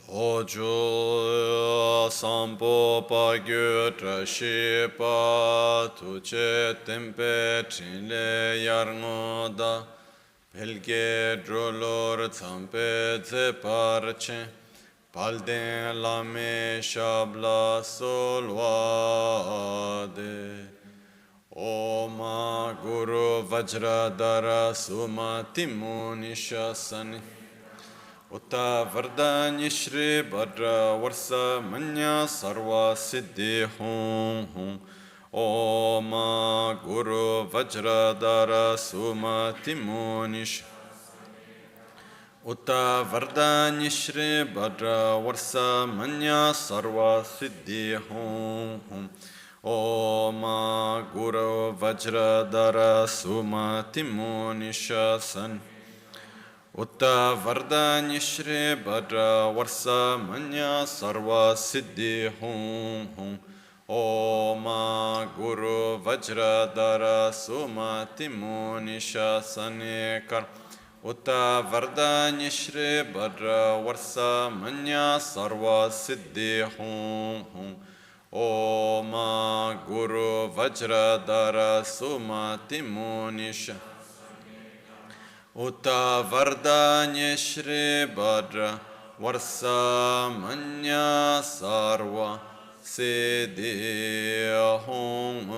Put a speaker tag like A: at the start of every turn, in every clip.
A: Lojo sampo pa gyu trashi pa tuche tempe chinle yarngo da pelge drolor tsampe ze parche palden lame shabla solvade Oma Guru Vajradhara Suma Timu Nishasani Uta Vardhani Shri Bhadra Varsa Manya Sarva Siddhi Hum Hum Oma Guru Vajradhara Suma Timu Nishasani Uta Vardhani Shri Bhadra Varsa Manya Sarva Siddhi Hum Hum Oma Guru Vajradhara Sumati Munishasan Utta Vardhani Shri Bhadra Varsa Manya Sarva Siddhi Hum Hum Oma Guru Vajradhara Sumati Munishasan Kar Utta Vardhani Shri Bhadra Varsa Manya Sarva Siddhi Hum Hum Oma Guru Vajradhara Sumati Munisha Uta Vardhanya Shri Bhadra Varsa Manya Sarva Siddhi Hum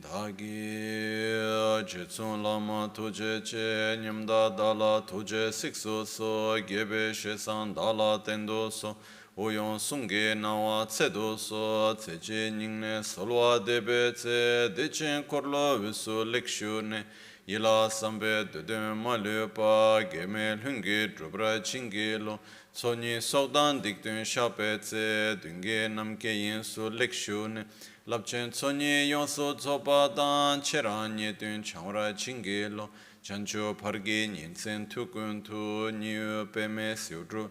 A: Dagi Jitsun Lama Tuje Che Nyamda Dala Tuje Siksu So Gebe Shesan Dala Tendo So Oyon Sunge Nawa Tsedo So Tseje Ningne Solwa Debe Tse Dechen Korlo Visu Lekshune Yila Sambe Dede Malupa Gemel Hungi Drubra Chingelo Tsonyi Sogdan Dikdun Shape Tse Dunge Namke Yinsu Lekshune Lapchen Tsonyi Yonso Tsopa Dan Cheranye Dun Changra Chingelo Chancho Pargi Ninsen Tukun Tu Niu Peme Siudru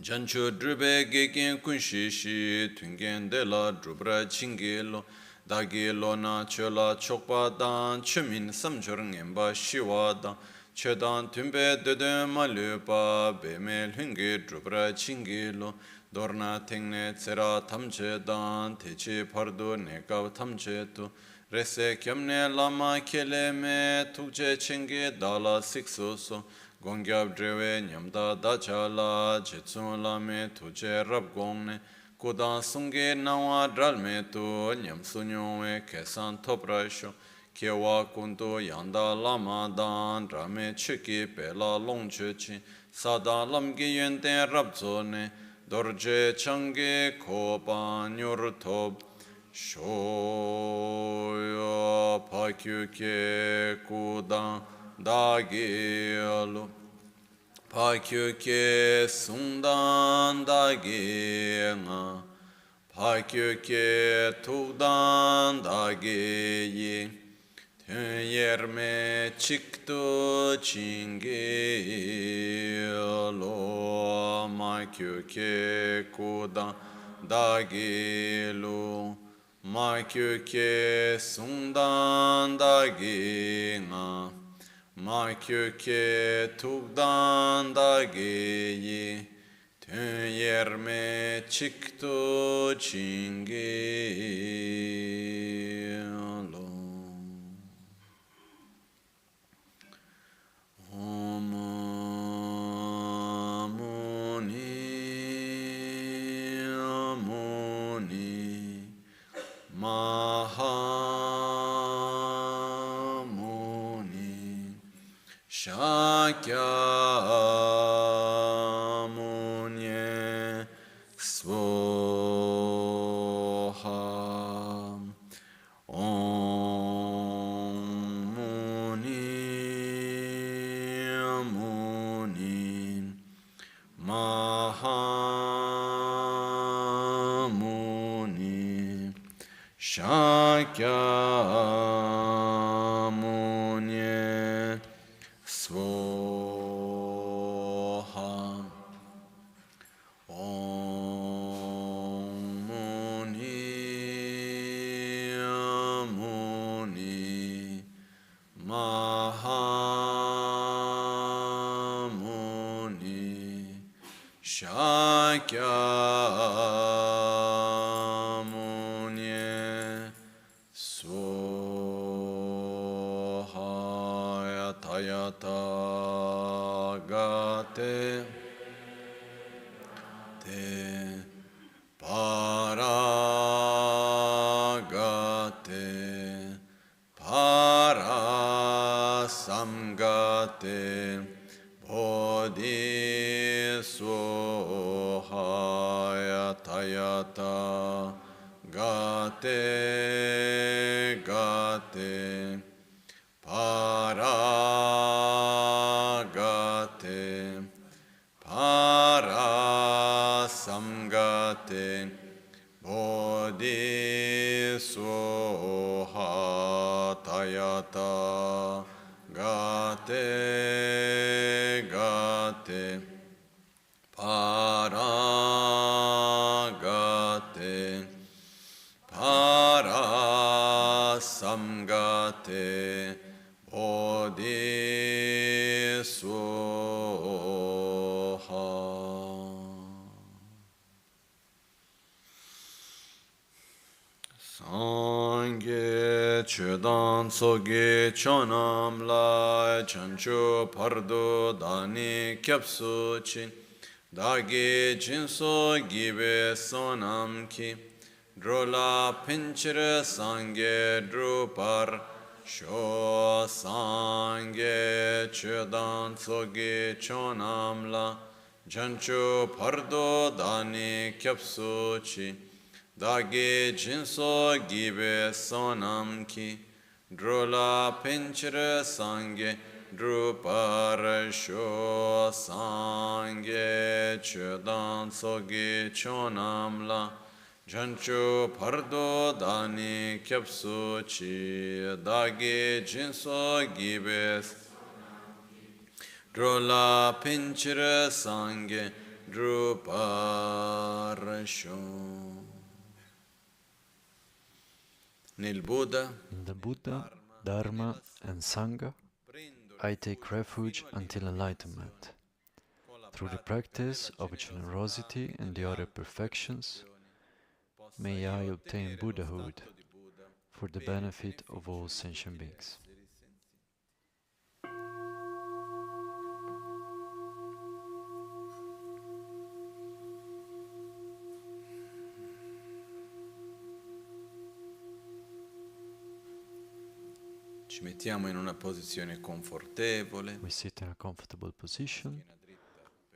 A: Jancho Drube Gegen Kunshishi Tungen de la Drubra Chingelo Dagi Lona Chola Chokpa Dan Chumin Samjurng Emba Shiwada Chedan Tumbe Dede Malupa Bemel Hungi Drubra Chingelo Dorna Tengne Tsera Tamche Dan Techi Pardo Nekav Tamche Tu Rese Kyamne Lama Keleme Tukche Chingi Dala Siksoso Gongyab Drewe Nyamda Dachala Jetsun Lame Tuje Rab Gongne Kudan Sungi Nawa Dralme Tu Nyam Sunyongwe Kesan Toprasho Kewa Kundu Yanda Lama Dan Rame Chiki Pela Longchechi Sada Lamgi Yenten Rabzone Dorje Changi Kopa Nyurtob Shoyo Pakyuke Kudan Dagi Alu Pakyuke Sundan Dagi Nga Pakyuke Tugdan Dagi Yi Yerme Chiktu Chingi Alu Makyuke Kudan Dagi Lu Makyuke Sundan Dagi Nga Makyuke Tugdan Dagi Yi Tön Yerme Chiktu Chingi Lo Om Muni Muni Mahamuni Shakyamuni Svoha Om Muni Muni Mahamuni Shakyamuni Svoha Om Muni Muni Mahamuni Shakyamuni Sohaya Tayata Gate Te Paragate Parasamgate Bodhi Sohaya Tayata Gate Gate Paragate Parasamgate Bodhi Soha Tayata Gate Gate Paragate Parasamgate Bodhi Soha. Sangye Chedan Soge Chonam Lai Chancho Pardo Dani Kyapsu Chin Dagi Jinso Gibe Sonam Ki Drola Pinchire Sangye Drupar Sho Sangye Chedan Soge Chonam La Chancho Pardo Dani Kyapsu Chin Dagi Jinso Gibe Sonam Ki Drola Pinchire Sangye Drupar Sho Sangye Chedan Sogi Chonam La Jancho Pardo Dani Kyapsu Chi Dagi Jinso Gibe Drola Pinchire Sangye Drupar Sho.
B: In the Buddha, Dharma and Sangha, I take refuge until enlightenment. Through the practice of generosity and the other perfections, may I obtain Buddhahood for the benefit of all sentient beings.
A: Ci mettiamo in una posizione confortevole.
B: We sit in a comfortable position,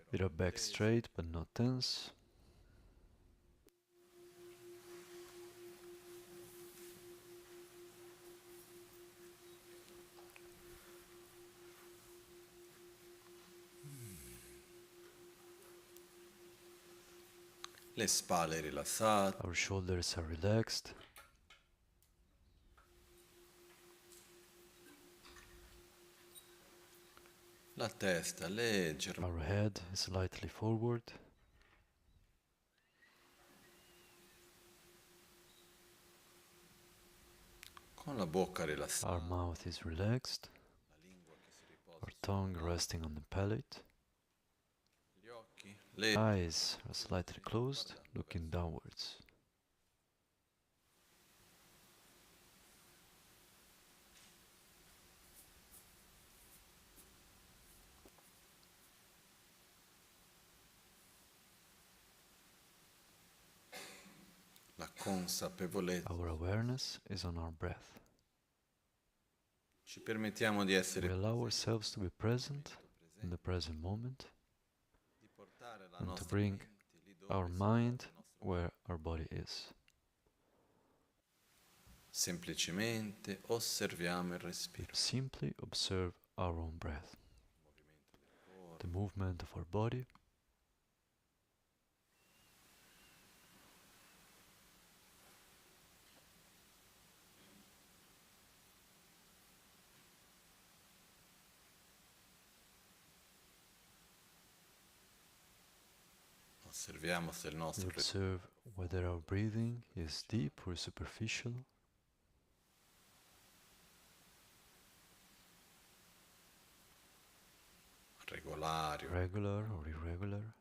B: with our back straight but not tense.
A: Le spalle rilassate.
B: Our shoulders are relaxed.
A: La testa leggera.
B: Our head is slightly forward.
A: Con la bocca rilassata.
B: Our mouth is relaxed. Our tongue resting on the palate.
A: Gli occhi
B: Eyes are slightly closed, looking downwards.
A: la consapevolezza.
B: Our awareness is on our breath.
A: Ci permettiamo di
B: We
A: essere
B: allow ourselves to be present in the present moment
A: di portare la
B: and to
A: nostra
B: bring
A: mente lì dove
B: our
A: si
B: mind
A: trova il nostro
B: where our body is.
A: semplicemente osserviamo il respiro,
B: Simply observe our own breath, the movement of our body,
A: osserviamo se il
B: we
A: nostro
B: observe whether our breathing is deep or superficial,
A: regolare,
B: regular or irregular.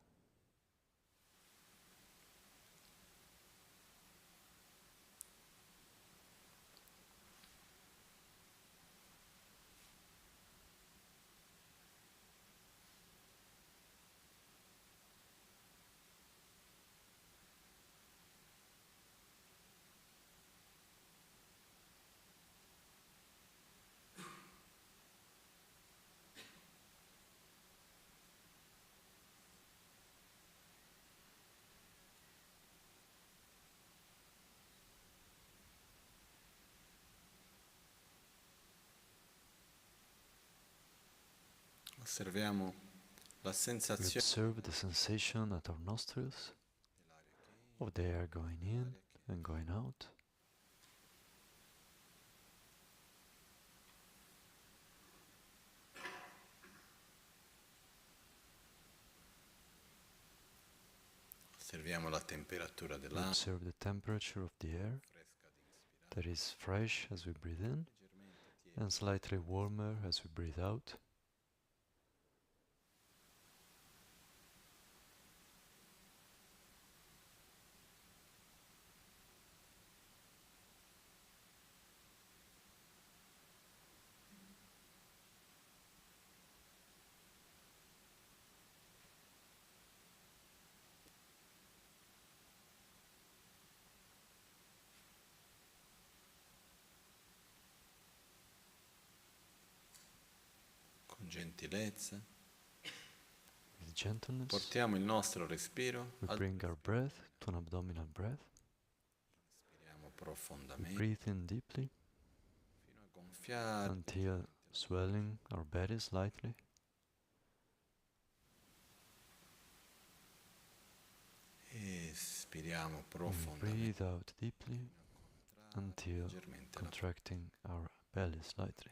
A: Osserviamo la
B: We
A: sensazione
B: observe the sensation at our nostrils of the air going in and going out.
A: Osserviamo la temperatura
B: We
A: dell'aria,
B: observe the temperature of the air
A: fresca di inspirare,
B: that is fresh as we breathe in
A: leggermente tiepida.
B: and slightly warmer as we breathe out.
A: Con gentilezza
B: With gentleness,
A: portiamo il nostro respiro
B: we
A: al
B: bring our breath to an abdominal breath.
A: Inspiriamo
B: We
A: profondamente
B: breathe in deeply
A: fino a gonfiare
B: until swelling our belly slightly.
A: Espiriamo
B: And we
A: profondamente
B: breathe out deeply
A: fino a contrarre
B: until
A: leggermente la
B: contracting our belly slightly.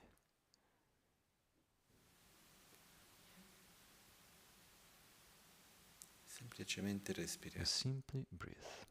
A: semplicemente
B: We
A: respiriamo.
B: simply breathe.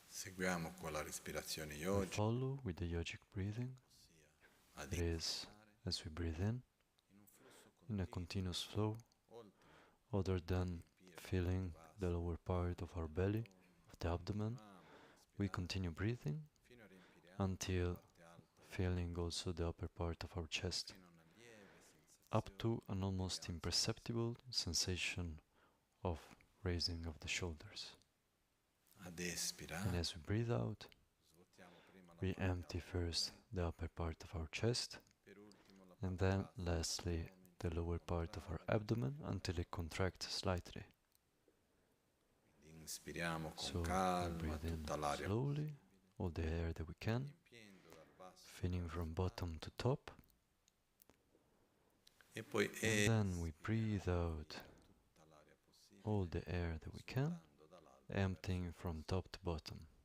A: Seguiamo con la respirazione
B: We
A: yogica,
B: follow with the yogic breathing.
A: ossia ad
B: It is
A: inspirare
B: as we breathe in
A: in un flusso
B: a
A: continuo,
B: continuous flow,
A: oltre
B: other
A: il
B: than
A: riempire
B: filling the lower part of our belly, of the abdomen.
A: continuiamo a
B: We
A: inspirare
B: continue breathing
A: fino a riempire anche
B: until
A: la parte alta,
B: filling also the upper part of our chest,
A: fino a una lieve
B: up
A: sensazione
B: to an
A: di
B: almost
A: rialzo.
B: imperceptible sensation of raising of the shoulders.
A: Ad
B: And
A: espirare,
B: as we breathe out,
A: svuotiamo prima la
B: we
A: parte
B: empty
A: alta del
B: first
A: mento,
B: the upper part of our chest,
A: per ultimo la
B: and
A: parte
B: then
A: bassa
B: lastly
A: dell'addome,
B: the
A: fino a
B: lower part of our
A: contrarre
B: abdomen
A: leggermente.
B: until it contracts slightly.
A: Quindi inspiriamo con
B: So we
A: calma
B: breathe in
A: tutta l'aria
B: slowly,
A: possibile,
B: all the air that we can,
A: riempiendo dal basso
B: filling
A: verso
B: from
A: l'alto,
B: bottom to top,
A: e poi
B: and then we breathe
A: espiriamo
B: out
A: via tutta l'aria possibile,
B: all the air that we can,
A: svuotando dall'alto
B: emptying
A: verso il
B: from
A: basso.
B: top to bottom.
A: Inspira.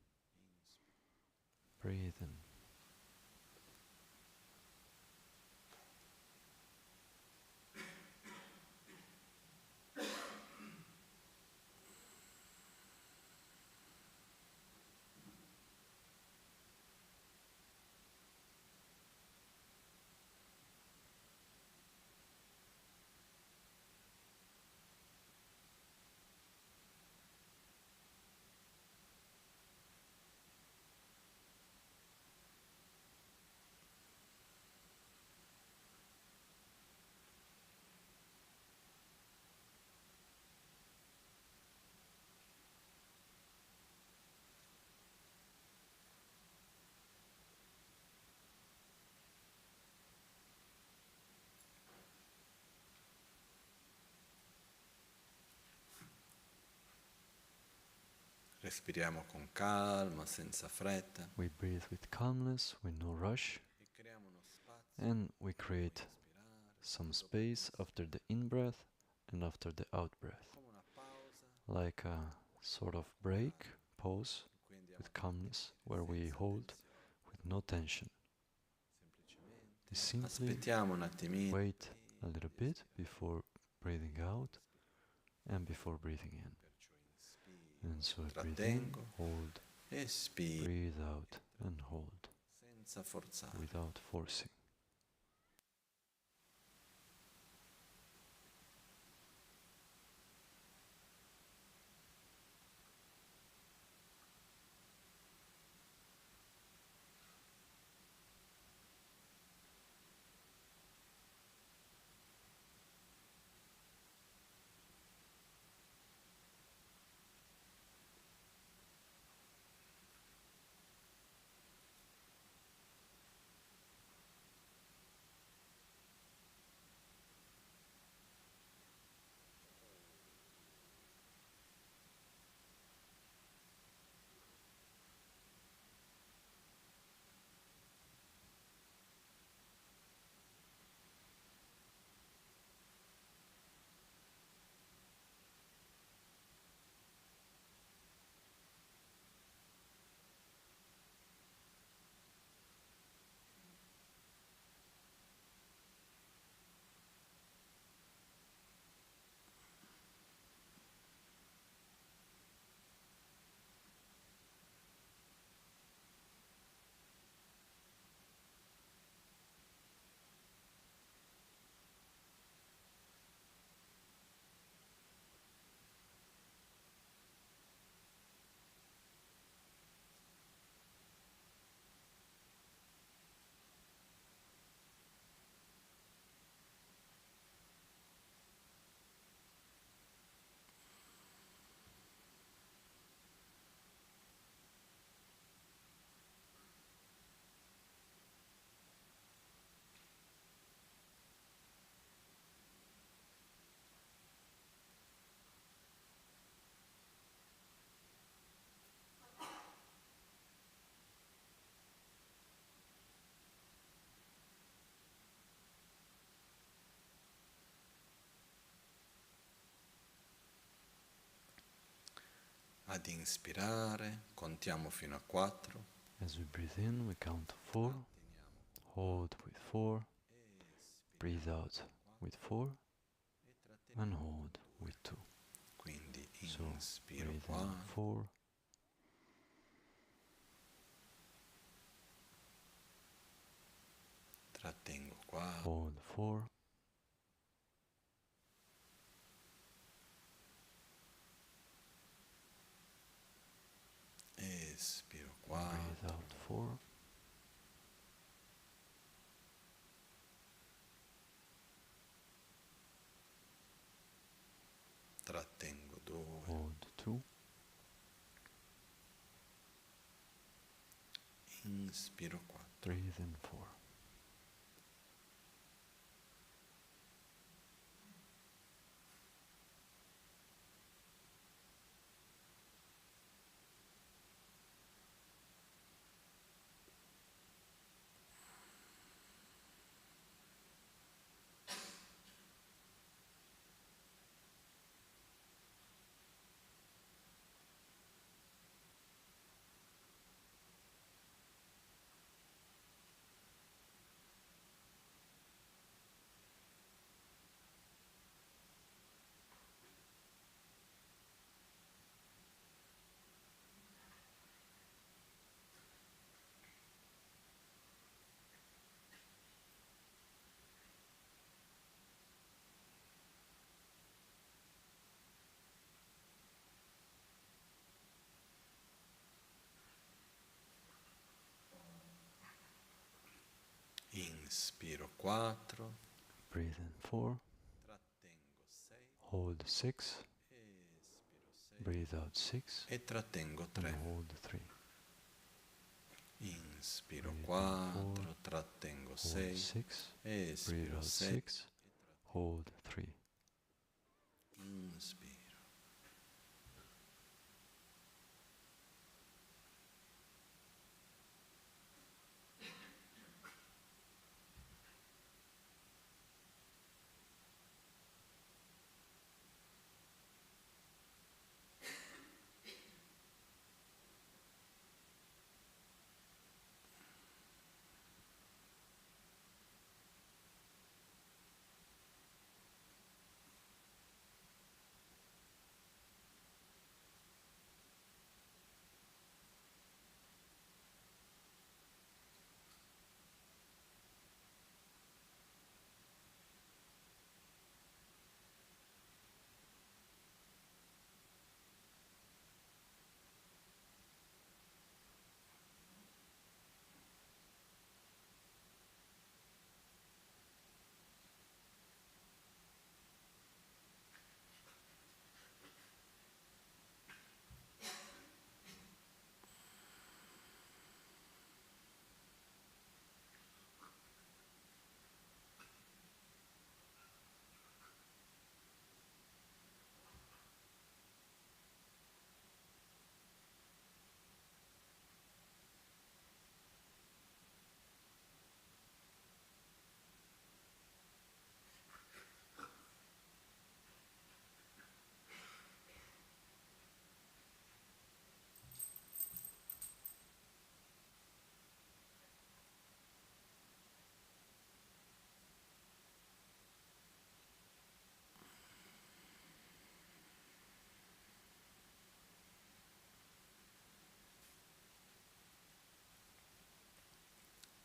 B: Breathe in.
A: Respiriamo con calma, senza fretta,
B: We breathe with calmness, with no rush,
A: e creiamo uno spazio
B: and we
A: dopo
B: create
A: inspirare,
B: some
A: subito dopo
B: space after the in-breath and after the out-breath,
A: come una pausa,
B: like a sort of break, pause,
A: in cui andiamo a
B: with calmness,
A: dormire
B: where we
A: senza
B: hold
A: tensione.
B: with no tension.
A: Semplicemente
B: We simply
A: aspettiamo un attimino,
B: wait a little
A: di
B: bit
A: estirare,
B: before breathing out and before breathing in.
A: perciò inspiro,
B: And so I breathe in,
A: trattengo,
B: hold,
A: espiro,
B: breathe out, and hold
A: senza forzare.
B: without forcing.
A: Ad inspirare, contiamo fino a 4.
B: As we breathe in, we count to 4, hold with 4, breathe out with 4, and hold with 2.
A: Quindi
B: So,
A: inspiro
B: breathe
A: 4,
B: in 4,
A: trattengo 4,
B: hold 4,
A: espiro
B: breathe
A: 4,
B: out 4,
A: trattengo 2,
B: hold 2,
A: inspiro 4.
B: breathe in 4.
A: Inspiro 4,
B: Breathe in 4,
A: trattengo 6,
B: hold 6,
A: espiro 6
B: breathe out 6,
A: e trattengo
B: and
A: 3.
B: hold 3.
A: Inspiro
B: Breathe in 4,
A: 4, trattengo
B: hold
A: 6,
B: 6, breathe
A: espiro
B: out
A: 6,
B: 6, hold 3.
A: inspiro.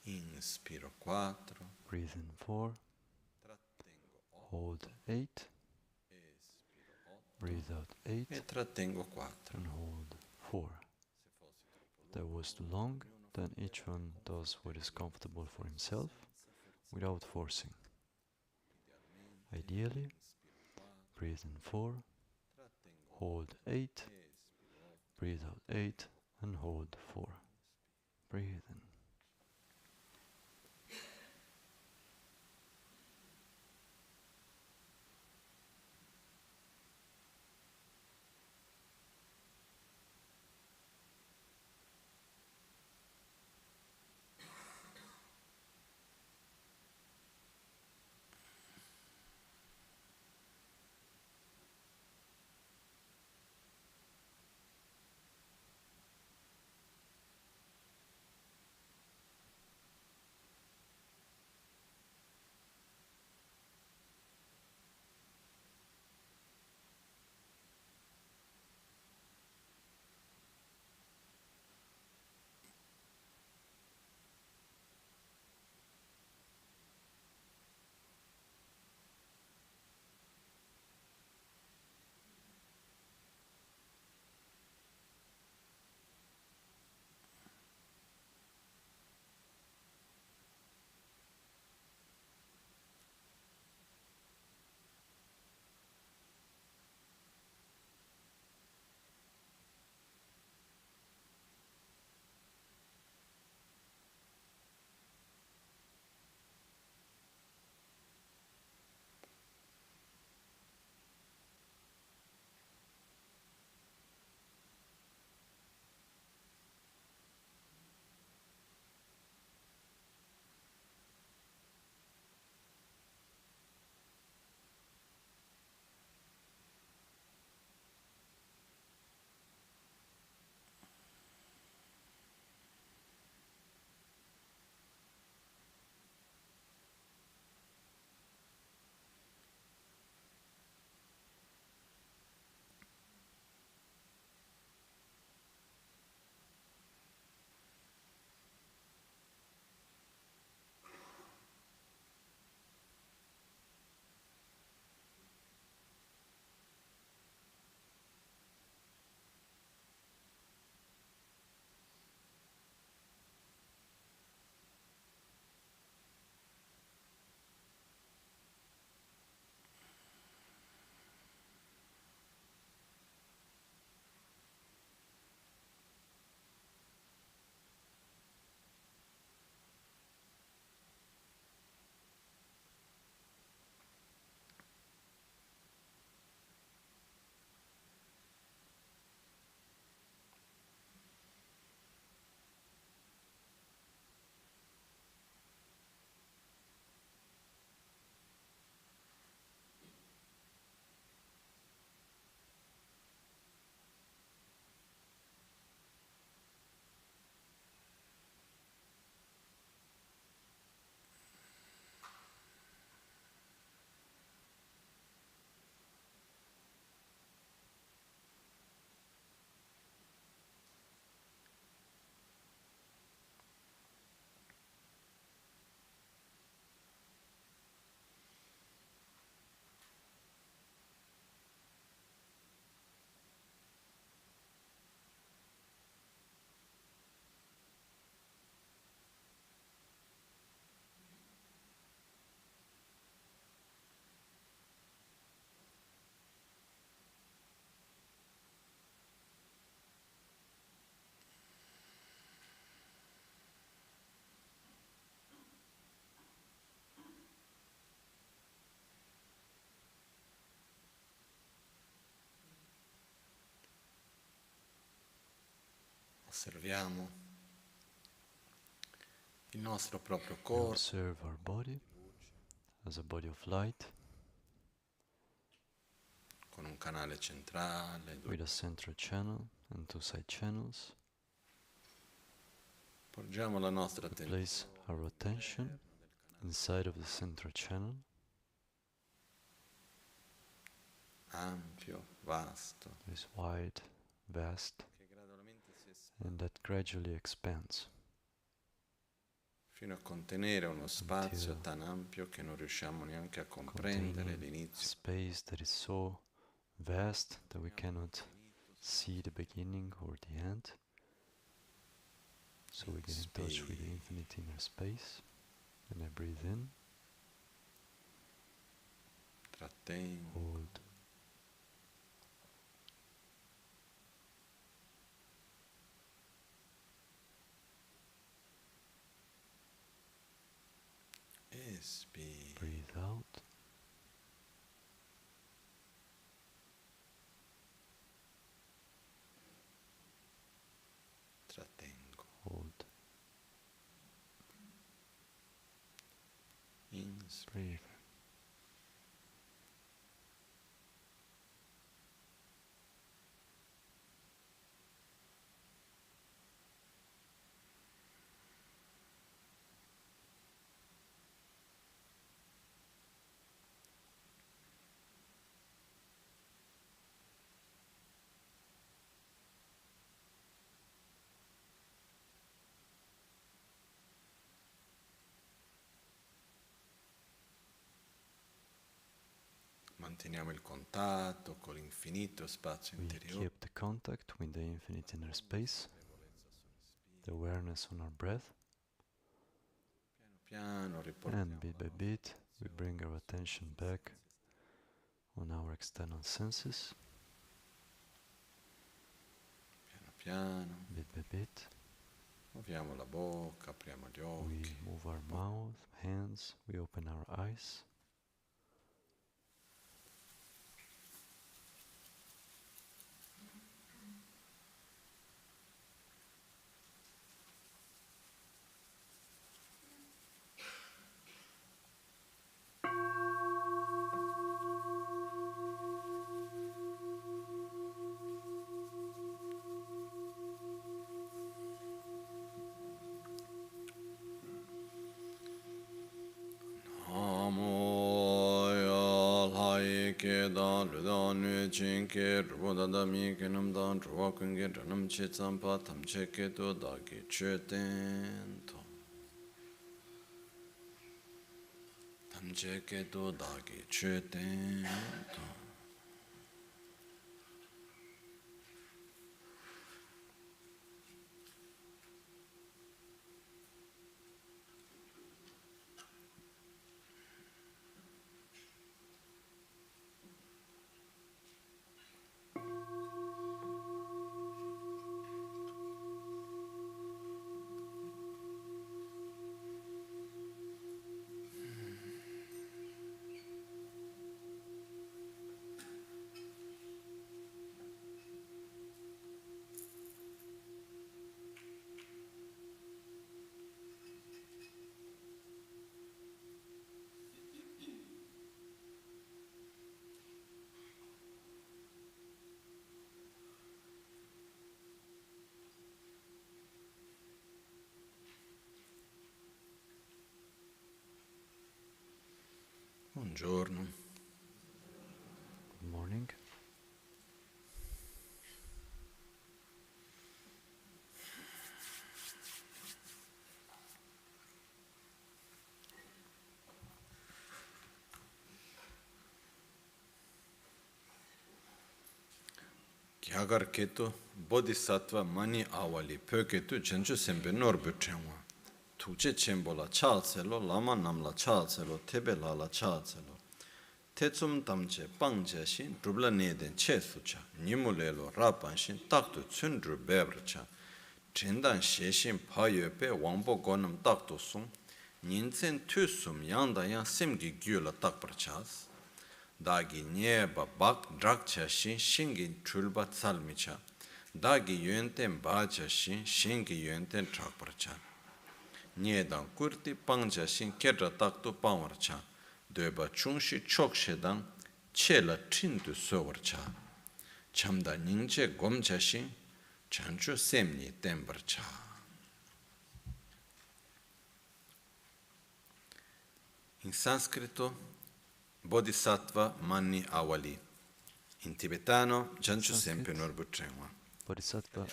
A: Inspiro 4,
B: Breathe in 4,
A: trattengo 8,
B: hold 8,
A: espiro 8
B: breathe out 8,
A: e trattengo 4.
B: and hold 4.
A: Se fosse troppo
B: If that was too
A: lungo,
B: long,
A: ognuno
B: then
A: fa
B: each
A: quello
B: one
A: che
B: does what is comfortable for himself
A: senza forzare.
B: without forcing.
A: Idealmente
B: Ideally,
A: inspiro 4,
B: breathe in 4,
A: trattengo
B: hold
A: 8,
B: 8,
A: espiro 8,
B: breathe out 8, and hold 4. Breathe in.
A: Osserviamo il nostro proprio
B: We
A: corpo,
B: observe our body as a body of light
A: con un canale centrale,
B: with a central channel and two side channels.
A: porgiamo la nostra
B: We place
A: attenzione
B: our attention inside of the central channel,
A: ampio, vasto,
B: that is wide, vast,
A: che gradualmente si
B: and that gradually expands
A: fino a contenere uno spazio
B: until
A: tan ampio che non riusciamo neanche a comprendere
B: containing a
A: l'inizio.
B: space that is so vast that we cannot see the beginning or the end. So we get in touch with the infinite inner space, and I breathe in,
A: Trattengo,
B: hold,
A: espiro,
B: breathe out,
A: trattengo,
B: hold,
A: inspiro,
B: breathe.
A: manteniamo il contatto con l'infinito spazio
B: We
A: interiore.
B: keep the contact with the infinite inner space, the awareness on our breath,
A: Piano piano
B: and
A: riportiamo
B: bit by bit we bring our attention back on our external senses,
A: piano piano,
B: bit by bit.
A: muoviamo la bocca, apriamo gli
B: We
A: occhi,
B: move our mouth, hands, we open our eyes.
A: dan rudan nu jin ke rubo da da mi ke nam dan ruwa kun ge ranam che tsam pa tam che ke to da ge che ten to tam che ke to da ge che ten to buongiorno.
B: Good morning.
A: Gyagar keto bodhisattva mani awali pyo keto janju sembe norbu chengwa. Tukche chenpo la chalselo, lama namla chalselo, tebe la chalselo. Tetsum tamche pangche shin drubla neden che sucha. Nimu lelo rapan shin taktu tsun drubebra cha. Chendan she shin payo pe wangpo gonam taktu sung. Ninsen tu sum yangda yang semgi gyu la takpar chas. Dagi nyeba bak drakcha shin shingin chulba tsalmicha. dagi yuenten bacha shin, shingi yuenten chakparcha. Nyedang kurti pangja shin kedra taktu pangwarcha. Döba chungshi chokshedang chela tindu sowarcha. Chamda nyingche gomcha shin, chanchu semni tembarcha. In sanscrito, Bodhisattva Manni Awali. In tibetano, Janchu Sempe Norbutrengwa.
B: Bodhisattva,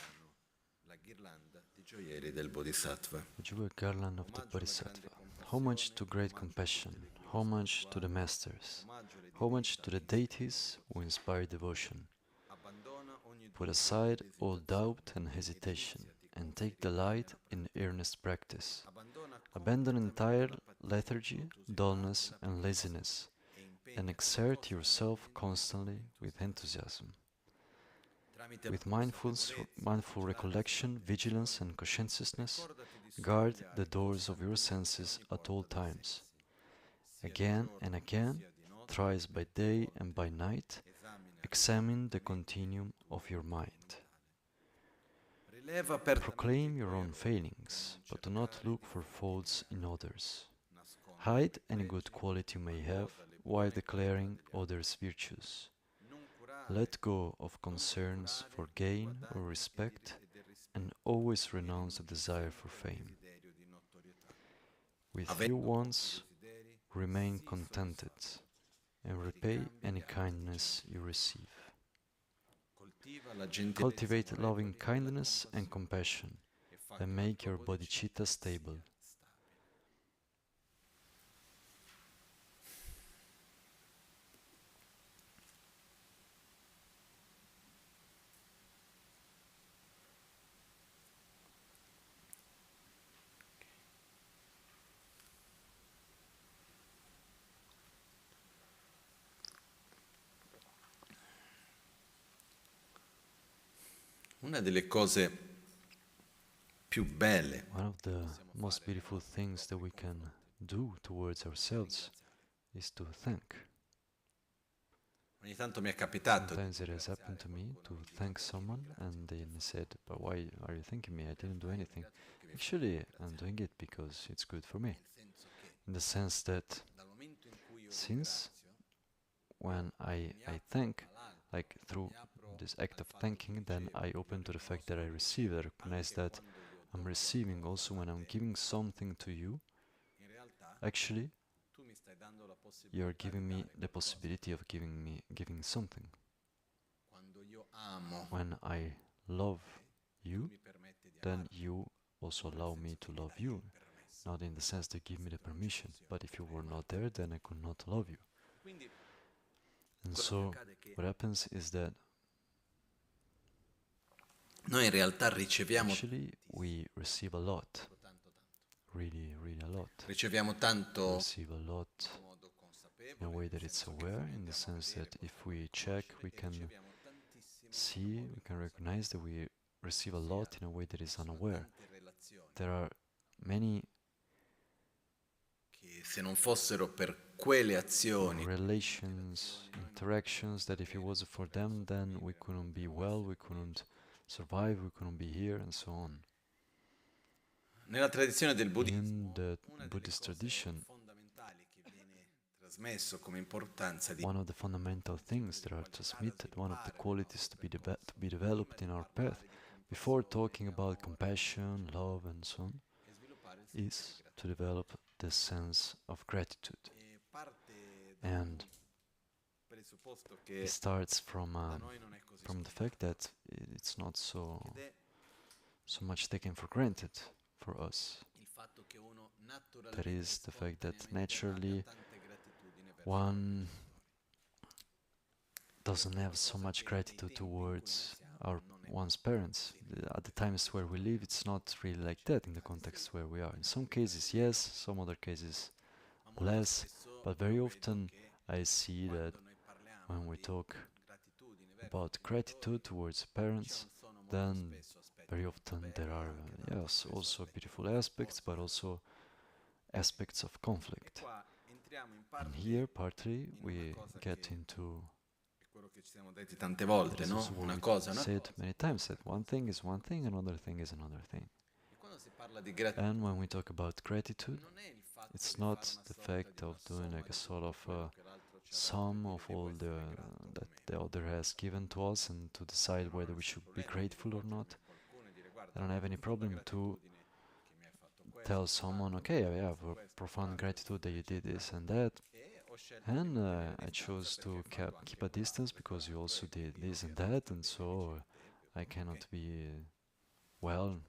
A: La ghirlanda di gioielli del Bodhisattva.
B: the jewel garland of the Bodhisattva. Homage to great compassion, homage to the masters, homage to the deities who inspire devotion. Put aside all doubt and hesitation, and take delight in earnest practice. Abandon entire lethargy, dullness, and laziness, and exert yourself constantly with enthusiasm. With mindful recollection, vigilance, and conscientiousness, guard the doors of your senses at all times. Again and again, thrice by day and by night, examine the continuum of your mind. Proclaim your own failings, but do not look for faults in others. Hide any good quality you may have while declaring others' virtues. Let go of concerns for gain or respect, and always renounce the desire for fame. With few wants, remain contented, and repay any kindness you receive. Cultivate loving kindness and compassion, and make your bodhicitta stable.
A: Una delle cose più belle
B: One of the most beautiful things that we can do towards ourselves is to thank.
A: ogni tanto mi è capitato
B: Sometimes it has happened to me to thank someone and they said, but why are you thanking me? I didn't do anything. Actually, I'm doing it because it's good for me. In the sense that since when I thank, like through this act of thanking, then I open to the fact that I receive. I recognize that I'm receiving also when I'm giving something to you. Actually, you are giving me the possibility of giving something. When I love you, then you also allow me to love you. Not in the sense to give me the permission, but if you were not there, then I could not love you. And so, what happens is that
A: noi in realtà riceviamo
B: actually we receive a lot. Really, really a lot.
A: riceviamo
B: We
A: tanto
B: receive a lot in a way that it's aware, in the sense that if we check, we can see, we can recognize that we receive a lot in a way that is unaware. There are many
A: che se non fossero per quelle azioni
B: relations, interactions that if it wasn't for them, then we couldn't be well, we couldn't survive, we couldn't be here, and so on.
A: nella tradizione del
B: In
A: buddismo
B: the
A: una delle
B: Buddhist
A: cose
B: tradition,
A: fondamentali che viene trasmesso come importanza di
B: one of the fundamental things that are transmitted, one of the qualities to be developed in our path, before talking about compassion, love, and so on, is to develop the sense of gratitude.
A: e parte
B: And
A: presupposto
B: it
A: che
B: starts
A: da noi non è così
B: from the fact that it's not
A: ed è
B: so much taken for granted for us.
A: il fatto che uno
B: That is the fact that
A: spontaneamente
B: naturally
A: abbia tante gratitudini verso
B: one doesn't have so much gratitude towards one's parents. At the times where we live, it's not really like that in the context where we are. In some cases, yes, some other cases,
A: ma molto
B: less,
A: spesso
B: but very
A: io vedo
B: often
A: che
B: I see that
A: quando noi parliamo
B: when we
A: di
B: talk
A: gratitudine verso
B: about
A: i
B: gratitude
A: genitori,
B: towards
A: ci
B: parents,
A: sono molto
B: then
A: spesso aspetti
B: very
A: molto
B: often
A: belli
B: there are,
A: anche da
B: yes,
A: questo
B: also
A: aspetto
B: beautiful
A: molto
B: aspects, but
A: positivo.
B: also aspects of conflict.
A: Qua entriamo in
B: And
A: parte
B: here, partly,
A: in una
B: we
A: cosa
B: get
A: che
B: into
A: è quello
B: That is also what we said many times, that one thing is one thing, another thing is another thing. And when we talk about gratitude, it's not the fact of doing like a sort of sum of all that the other has given to us and to decide whether we should be grateful or not. I don't have any problem to tell someone, okay, I have a profound gratitude that you did this and that, and I chose to keep a distance because you also did this and that, and so I cannot be well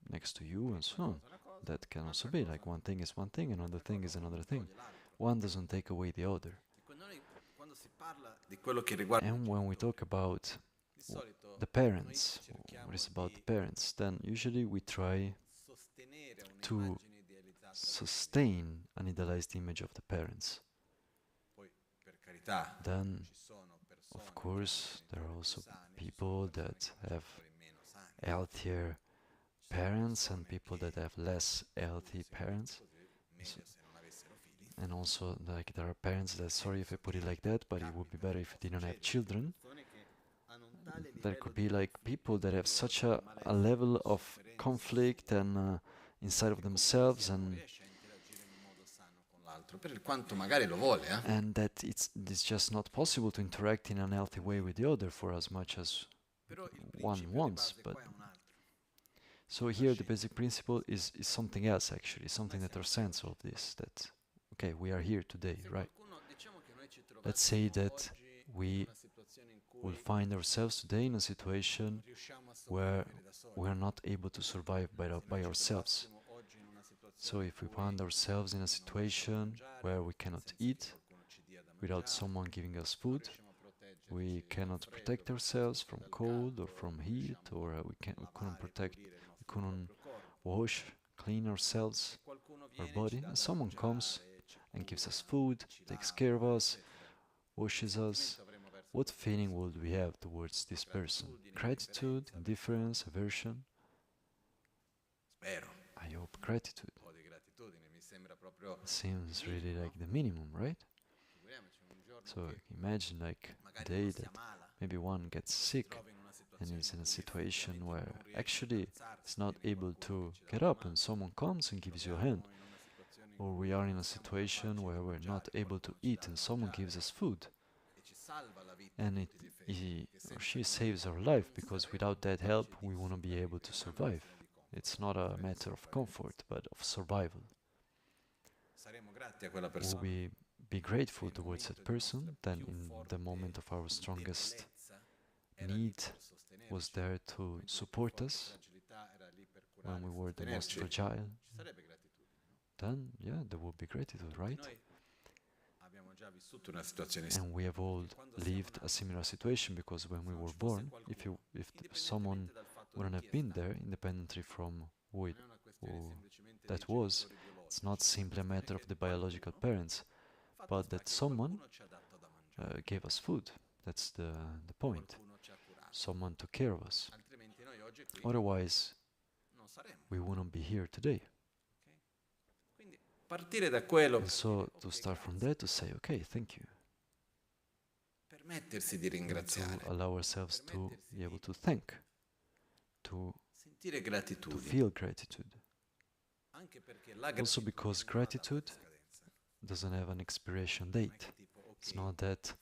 B: next to you and so on. That can also be like one thing is one thing, another thing is another thing. One doesn't take away the other. And when we talk about the parents, what is about the parents, then usually we try to sustain an idealized image of the parents. Then, of course, there are also people that have healthier parents and people that have less healthy parents. And also, like, there are parents that, sorry if I put it like that, but it would be better if you didn't have children. There could be like people that have such a level of conflict and inside of themselves, and that it's just not possible to interact in an healthy way with the other for as much as one wants. But so here the basic principle is something else, actually, something that transcends all of this, that okay, we are here today, right? Let's say that we will find ourselves today in a situation where we are not able to survive by ourselves. So if we find ourselves in a situation where we cannot eat without someone giving us food, we cannot protect ourselves from cold or from heat, or we couldn't wash, clean ourselves, our body, and someone comes and gives us food, takes care of us, washes us, what feeling would we have towards this person? Gratitude, indifference, aversion? I hope gratitude. Seems really like the minimum, right? So imagine like a day that maybe one gets sick and is in a situation where actually is not able to get up and someone comes and gives you a hand. Or we are in a situation where we're not able to eat and someone gives us food. And he or she saves our life, because without that help we wouldn't be able to survive. It's not a matter of comfort, but of survival. Will we be grateful towards that person? Then in the moment of our strongest need was there to support us when we were the most fragile, then yeah, there will be gratitude, right? And we have all lived a similar situation, because when we were born, if someone wouldn't have been there, independently from who that was, it's not simply a matter of the biological parents, but that someone gave us food. That's the point. Someone took care of us. Otherwise, we wouldn't be here today. And so to start from there, to say, okay, thank you. And to allow ourselves to be able to thank, to feel gratitude. Also because gratitude doesn't have an expiration date. It's not that,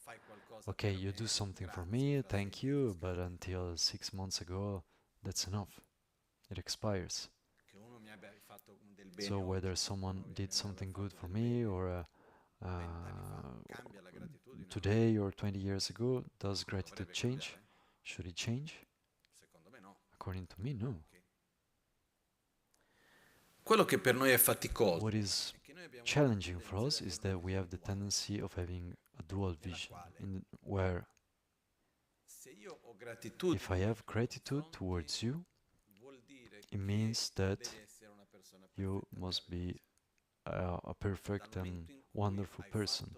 B: okay, you do something for me, thank you, but until 6 months ago, that's enough. It expires. So whether someone did something good for me, or today or 20 years ago, does gratitude change? Should it change? According to me, no. What is challenging for us is that we have the tendency of having a dual vision, where if I have gratitude towards you, it means that you must be a perfect and wonderful person.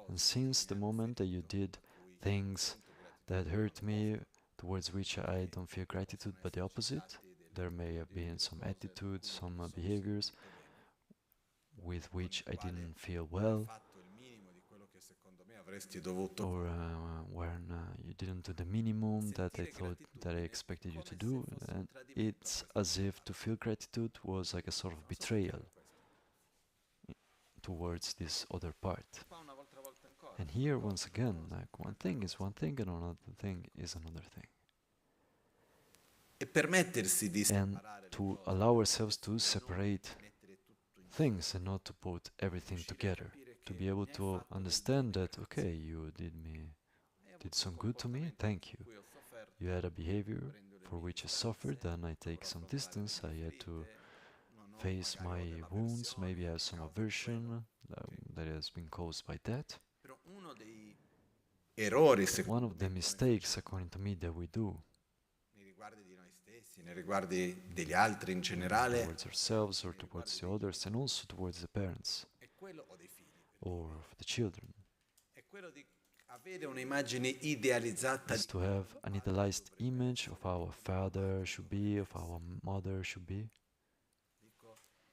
B: And since the moment that you did things that hurt me, towards which I don't feel gratitude but the opposite, there may have been some attitudes, some behaviors with which I didn't feel well, or when you didn't do the minimum that I thought that I expected you to do, and it's as if to feel gratitude was like a sort of betrayal towards this other part. And here, once again, like one thing is one thing and another thing is another thing. And to allow ourselves to separate things and not to put everything together. To be able to understand that, okay, you did some good to me, thank you. You had a behavior for which I suffered, and I take some distance. I had to face my wounds, maybe I have some aversion that has been caused by that. One of the mistakes, according to me, that we do towards ourselves or towards the others and also towards the parents or the children is to have an idealized image of how a father should be, of how a mother should be.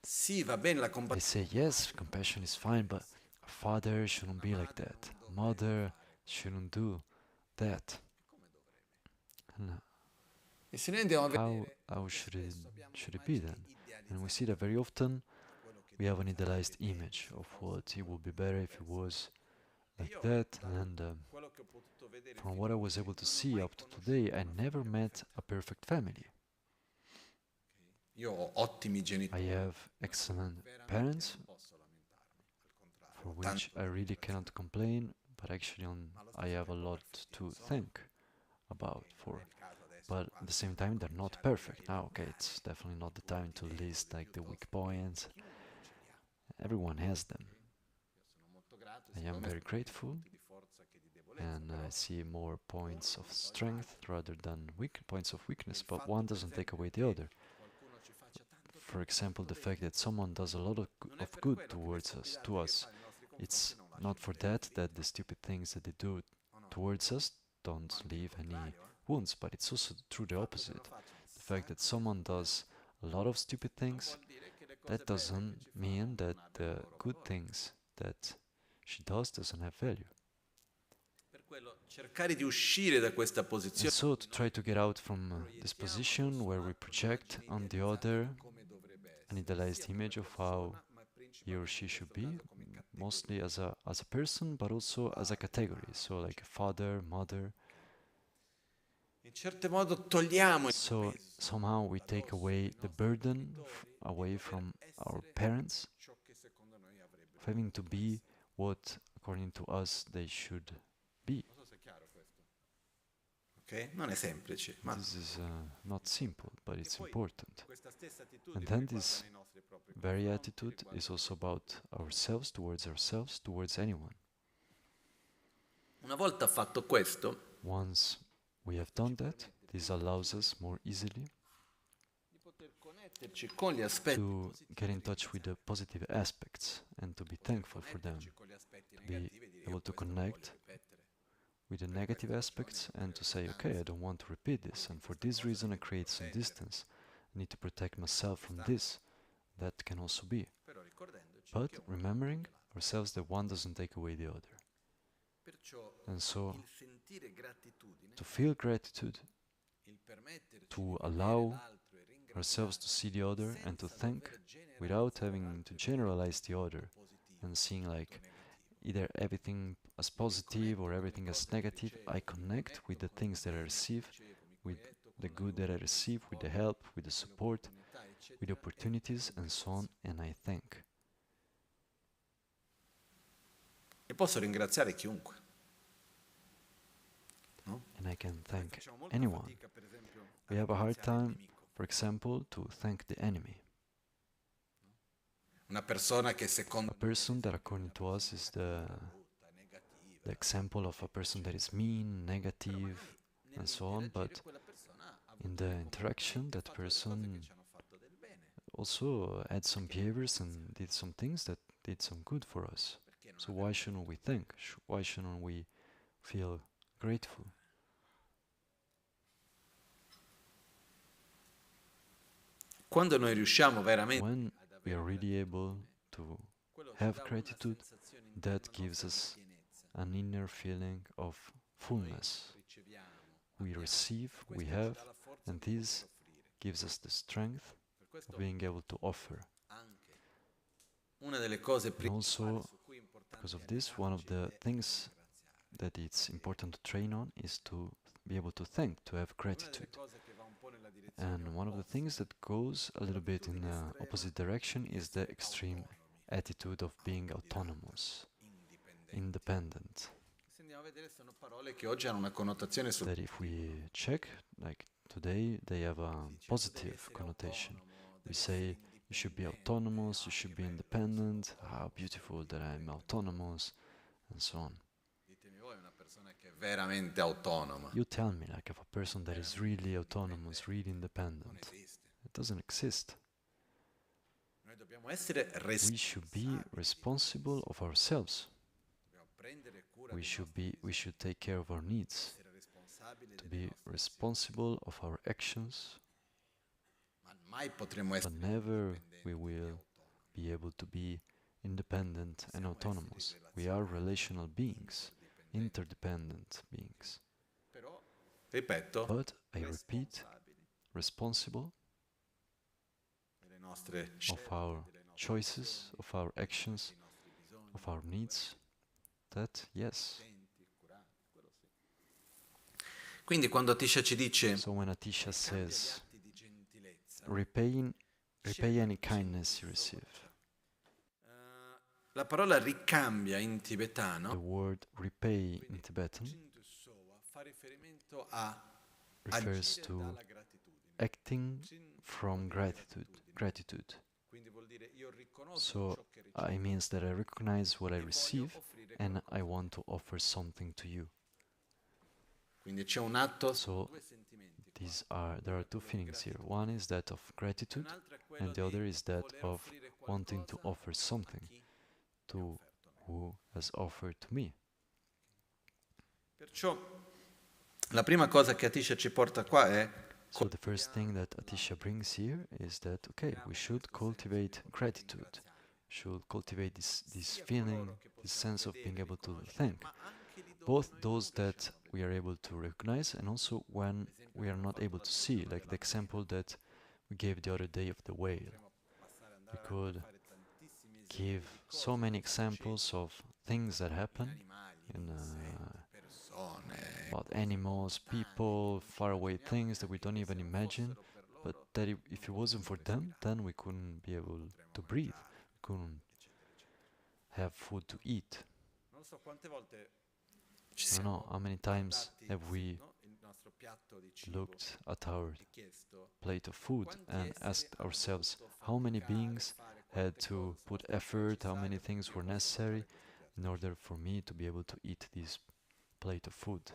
B: I say, yes, compassion is fine, but a father shouldn't be like that. A mother shouldn't do that. How should it be then? And we see that very often we have an idealized image of what it would be better if it was like that, and from what I was able to see up to today, I never met a perfect family. I have excellent parents, for which I really cannot complain, but actually I have a lot to think about for. But at the same time, they're not perfect. Now, okay, it's definitely not the time to list like the weak points. Everyone has them. I am very grateful, and I see more points of strength rather than points of weakness, but one doesn't take away the other. For example, the fact that someone does a lot of good towards us, it's not for that the stupid things that they do towards us don't leave any wounds, but it's also true the opposite. The fact that someone does a lot of stupid things, that doesn't mean that the good things that she doesn't have value. And so to try to get out from this position where we project on the other an idealized image of how he or she should be, mostly as a person, but also as a category, so like a father, mother. So somehow we take away the burden away from our parents of having to be what, according to us, they should be. This is not simple, but it's important. And then this very attitude is also about ourselves, towards anyone. Once we have done that, this allows us more easily to get in touch with the positive aspects and to be thankful for them, to be able to connect with the negative aspects and to say, okay, I don't want to repeat this, and for this reason I create some distance. I need to protect myself from this. That can also be. But remembering ourselves that one doesn't take away the other. And so, to feel gratitude, to allow ourselves to see the other and to thank without having to generalize the other and seeing like either everything as positive or everything as negative. I connect with the things that I receive, with the good that I receive, with the help, with the support, with the opportunities and so on, and I thank. And I can thank anyone. We have a hard time, for example, to thank the enemy. A person that, according to us, is the example of a person that is mean, negative, and so on, but in the interaction, that person also had some behaviors and did some things that did some good for us. So why shouldn't we thank? Why shouldn't we feel grateful? When we are really able to have gratitude, that gives us an inner feeling of fullness. We receive, we have, and this gives us the strength of being able to offer. And also, because of this, one of the things that it's important to train on is to be able to thank, to have gratitude. And one of the things that goes a little bit in the opposite direction is the extreme attitude of being autonomous, independent. That if we check, like today, they have a positive connotation. We say, you should be autonomous, you should be independent, how beautiful that I'm autonomous, and so on. You tell me, like, of a person that is really autonomous, really independent. It doesn't exist. We should be responsible of ourselves. We should take care of our needs, to be responsible of our actions, but never we will be able to be independent and autonomous. We are relational beings, interdependent beings. But, I repeat, responsible of our choices, of our actions, of our needs, that, yes.
A: Quindi quando Atisha ci dice
B: So when Atisha says, repay any kindness you receive,
A: la parola ricambia in tibetano,
B: the word repay in Tibetan refers to acting from gratitude. So it means that I recognize what I receive and I want to offer something to you. So there are two feelings here. One is that of gratitude, and the other is that of wanting to offer something to who has offered to me.
A: La prima cosa che Atisha ci porta qua è
B: So the first thing that Atisha brings here is that, okay, we should cultivate gratitude, should cultivate this feeling, this sense of being able to thank, both those that we are able to recognize and also when we are not able to see, like the example that we gave the other day of the whale. We could give so many examples of things that happen in about animals, people, faraway things that we don't even imagine, but that if it wasn't for them, then we couldn't be able to breathe, we couldn't have food to eat. I don't know how many times have we looked at our plate of food and asked ourselves how many beings had to put effort, how many things were necessary in order for me to be able to eat this plate of food.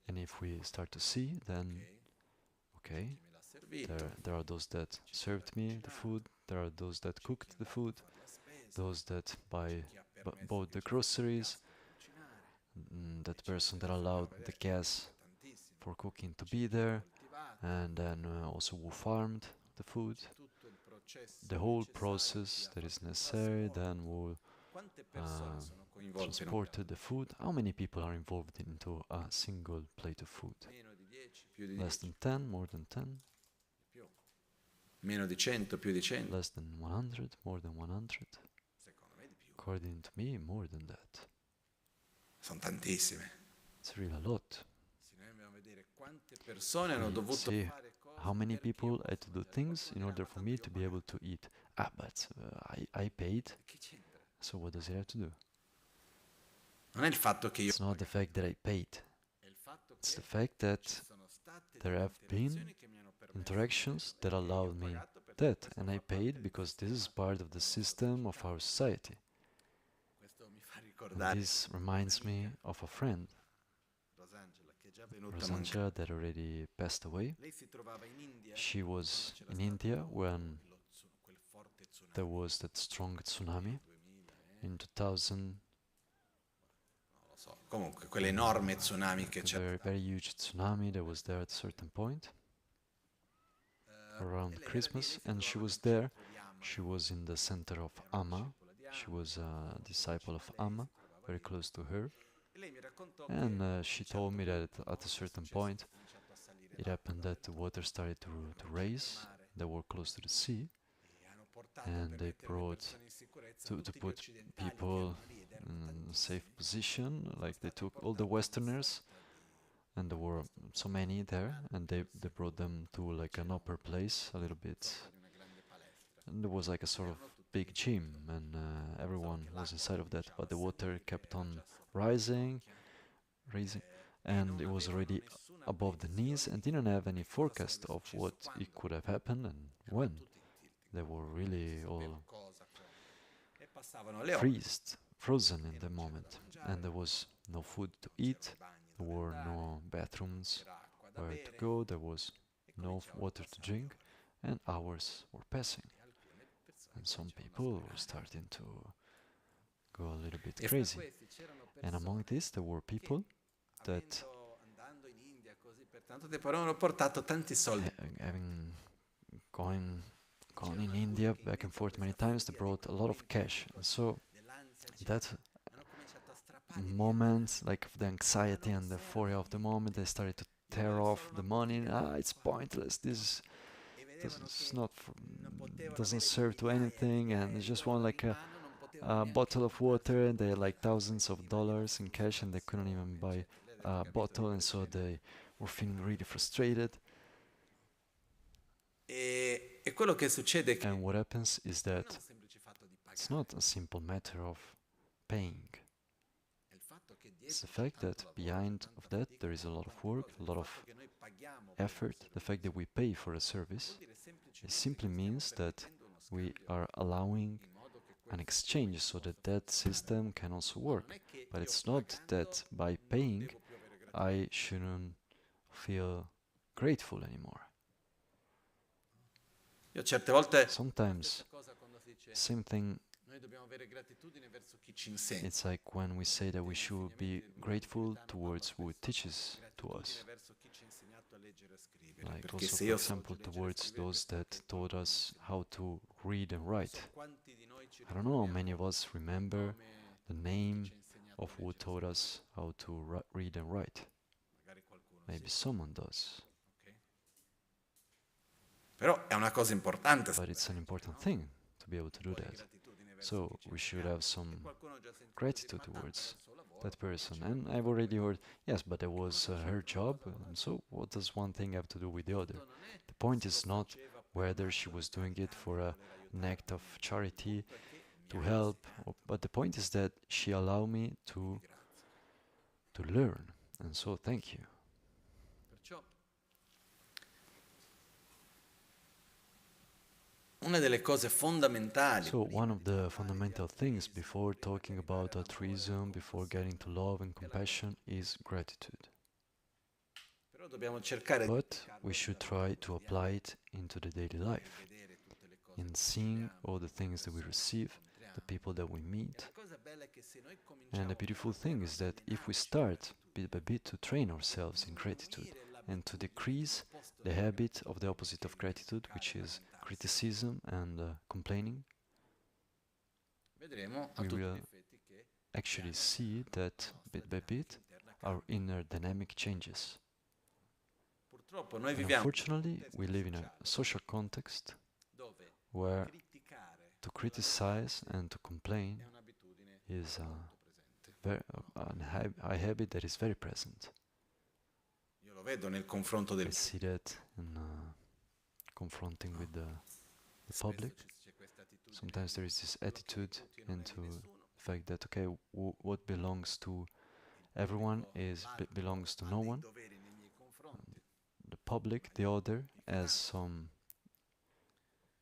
B: And if we start to see, then okay, there are those that served me the food, there are those that cooked the food, those that bought the groceries, that person that allowed the gas for cooking to be there, and then also who farmed the food, the whole process that is necessary, then who transported the food. How many people are involved into a single plate of food? Less than 10, more than 10?
A: Meno di 100, più di 100?
B: Less than 100, more than 100? According to me, more than that.
A: Sono tantissime.
B: It's really a lot.
A: Quante persone hanno dovuto
B: See
A: fare cose
B: how many people had to do things in order for me to be able to eat. But I paid, so what does it have to do?
A: Non è il fatto che io
B: It's not the fact that I paid. It's the fact that there have been interactions that allowed me that, and I paid because this is part of the system of our society. And this reminds me of a friend, Rosangela, that already passed away. She was in India when there was that strong tsunami in 2000.
A: Comunque, quell'enorme tsunami che c'è.
B: A very huge tsunami that was there at a certain point around Christmas, and she was there. She was in the center of Amma. She was a disciple of Amma, very close to her. And she told me that at a certain point it happened that the water started to raise. They were close to the sea, and they brought to put people in a safe position. Like they took all the Westerners, and there were so many there, and they brought them to like an upper place a little bit, and there was like a sort of big gym, and everyone was inside of that, but the water kept on rising, raising, and it was already above the knees and didn't have any forecast of what it could have happened and when. They were really all frozen in the moment, and there was no food to eat, there were no bathrooms where to go, there was no water to drink, and hours were passing. And some people were starting to go a little bit crazy. And among these, there were people that, having gone in India back and forth many times, they brought a lot of cash. And so that moment, like of the anxiety and the euphoria of the moment, they started to tear off the money. It's pointless. This doesn't serve to anything, and they just want like a bottle of water, and they had like thousands of dollars in cash, and they couldn't even buy a bottle, and so they were feeling really frustrated. And what happens is that it's not a simple matter of paying. It's the fact that behind of that there is a lot of work, a lot of effort. The fact that we pay for a service, it simply means that we are allowing an exchange so that that system can also work. But it's not that by paying I shouldn't feel grateful anymore. Sometimes, same thing, it's like when we say that we should be grateful towards who teaches to us. Like also, for example, towards those that taught us how to read and write. I don't know how many of us remember the name of who taught us how to read and write. Maybe someone does. But it's an important thing to be able to do that. So we should have some gratitude towards that person. And I've already heard, yes, but that was her job, and so what does one thing have to do with the other? The point is not whether she was doing it for an act of charity, to help, but the point is that she allowed me to learn, and so thank you. So one of the fundamental things before talking about altruism, before getting to love and compassion, is gratitude. But we should try to apply it into the daily life, in seeing all the things that we receive, the people that we meet. And the beautiful thing is that if we start bit by bit to train ourselves in gratitude and to decrease the habit of the opposite of gratitude, which is criticism and complaining, we will actually see that bit by bit our inner dynamic changes. And unfortunately, we live in a social context where to criticize and to complain is a high habit that is very present. I see that in confronting with the public. Sometimes there is this attitude into the fact that, okay, what belongs to everyone belongs to no one. The public, the other, has some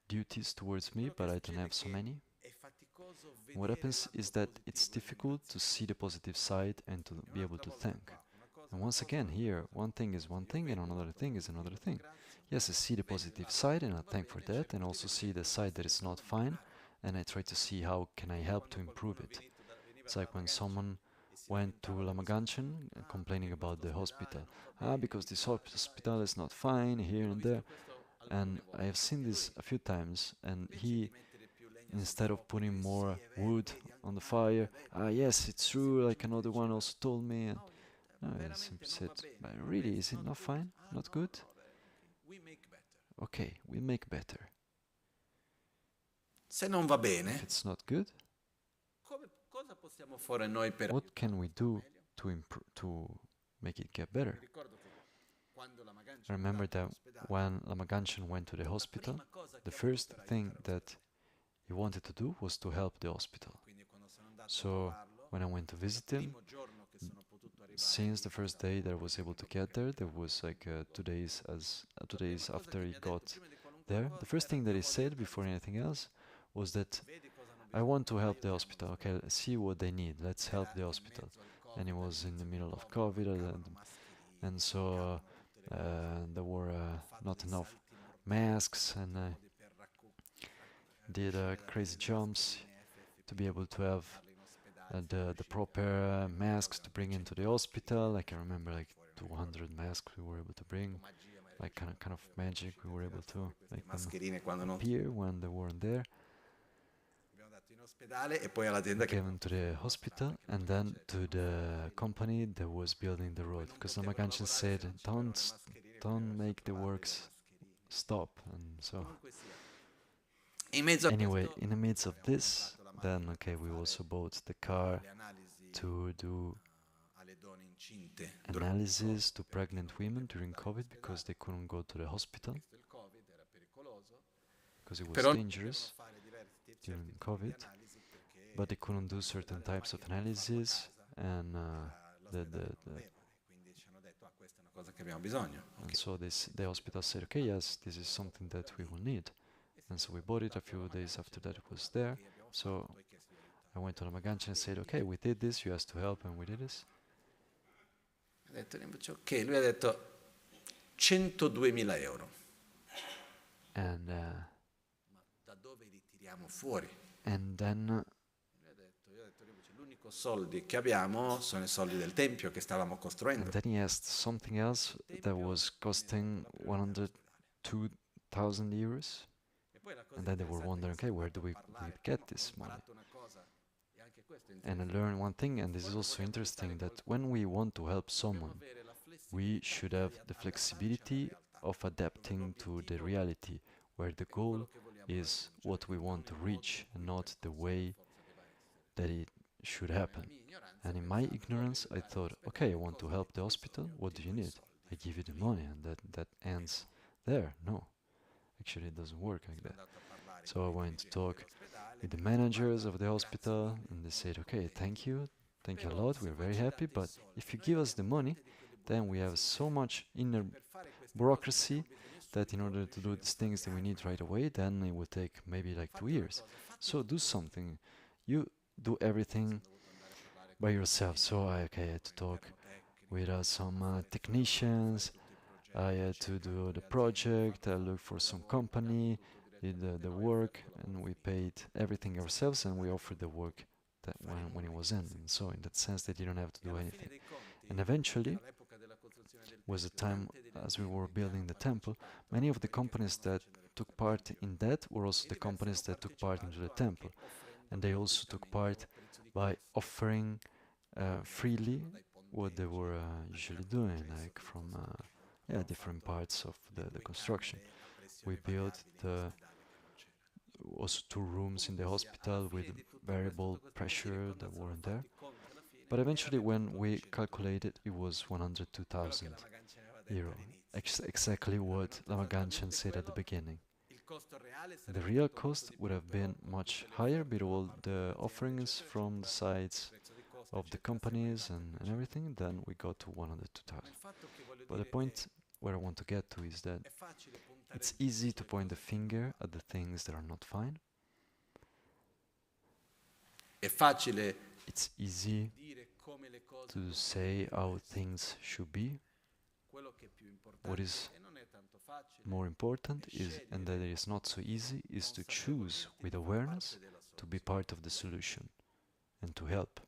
B: duties towards me, but I don't have so many. What happens is that it's difficult to see the positive side and to be able to thank. And once again, here, one thing is one thing and another thing is another thing. Yes, I see the positive side and I thank for that, and also see the side that is not fine, and I try to see how can I help to improve it. It's like when someone went to Lama complaining about the hospital. Because this hospital is not fine here and there. And I have seen this a few times, and he instead of putting more wood on the fire, yes, it's true, like another one also told me, and no, I simply said, but really, is it not fine? Not good? Okay, we'll make better.
A: Se non va
B: If
A: bene,
B: it's not good,
A: cosa possiamo fare noi per
B: what can we do to make it get better? I remember that when Lama Ganchen went to the hospital, the first thing that he wanted to do was to help the hospital. So when I went to visit him, since the first day that I was able to get there, there was like 2 days 2 days after he got there. The first thing that he said before anything else was that I want to help the hospital. Okay, let's see what they need. Let's help the hospital. And he was in the middle of COVID, and so there were not enough masks, and did crazy jumps to be able to have the proper masks to bring into the hospital. Like I remember, like 200 masks we were able to bring, like kind of magic. We were able to make them appear when they weren't there. We gave them to the hospital and then to the company that was building the road, because Lama Ganchen said, don't make the works stop. And so anyway, in the midst of this, then okay, we also bought the car to do analysis to pregnant women during COVID, because they couldn't go to the hospital because it was dangerous during COVID, but they couldn't do certain types of analysis, and and so the hospital said, okay, yes, this is something that we will need. And so we bought it a few days after that it was there. So I went to Lama Ganchen and said, okay, we did this, you asked to help, and we did this.
A: Ok, lui ha detto 102.000 euro.
B: And
A: Da dove li tiriamo fuori?
B: then
A: L'unico soldi che abbiamo sono i soldi del tempio che stavamo costruendo.
B: he asked something else that was costing 102,000 euros. And then they were wondering, okay, where do we get this money? And I learned one thing, and this is also interesting, that when we want to help someone, we should have the flexibility of adapting to the reality, where the goal is what we want to reach and not the way that it should happen. And in my ignorance, I thought, okay, I want to help the hospital, what do you need? I give you the money, and that ends there. No, actually it doesn't work like that. So I went to talk with the managers of the hospital, and they said, okay, thank you a lot, we're very happy, but if you give us the money, then we have so much inner bureaucracy that in order to do these things that we need right away, then it will take maybe like 2 years. So do something. You do everything by yourself. So I had to talk with some technicians. I had to do the project. I looked for some company, did the work, and we paid everything ourselves, and we offered the work that when it was ending. So in that sense, they didn't have to do anything. And eventually, was the time as we were building the temple, many of the companies that took part in that were also the companies that took part into the temple, and they also took part by offering freely what they were usually doing, like from different parts of the construction. We built also 2 rooms in the hospital with variable pressure that weren't there. But eventually, when we calculated, it was 102,000 euro, exactly what Lama Ganchen said at the beginning. The real cost would have been much higher, with all the offerings from the sides of the companies and everything. Then we got to 102,000. But the point where I want to get to is that it's easy to point the finger at the things that are not fine. It's easy to say how things should be. What is more important is, and that it is not so easy, is to choose with awareness to be part of the solution and to help.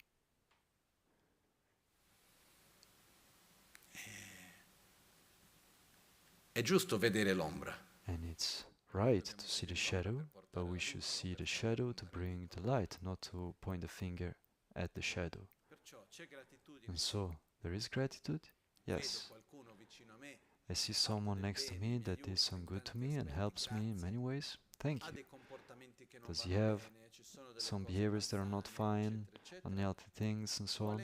A: È giusto vedere l'ombra.
B: And it's right to see the shadow, but we should see the shadow to bring the light, not to point the finger at the shadow. And so, there is gratitude? Yes. I see someone next to me that did some good to me and helps me in many ways. Thank you. Does he have some behaviors that are not fine, unhealthy things and so on?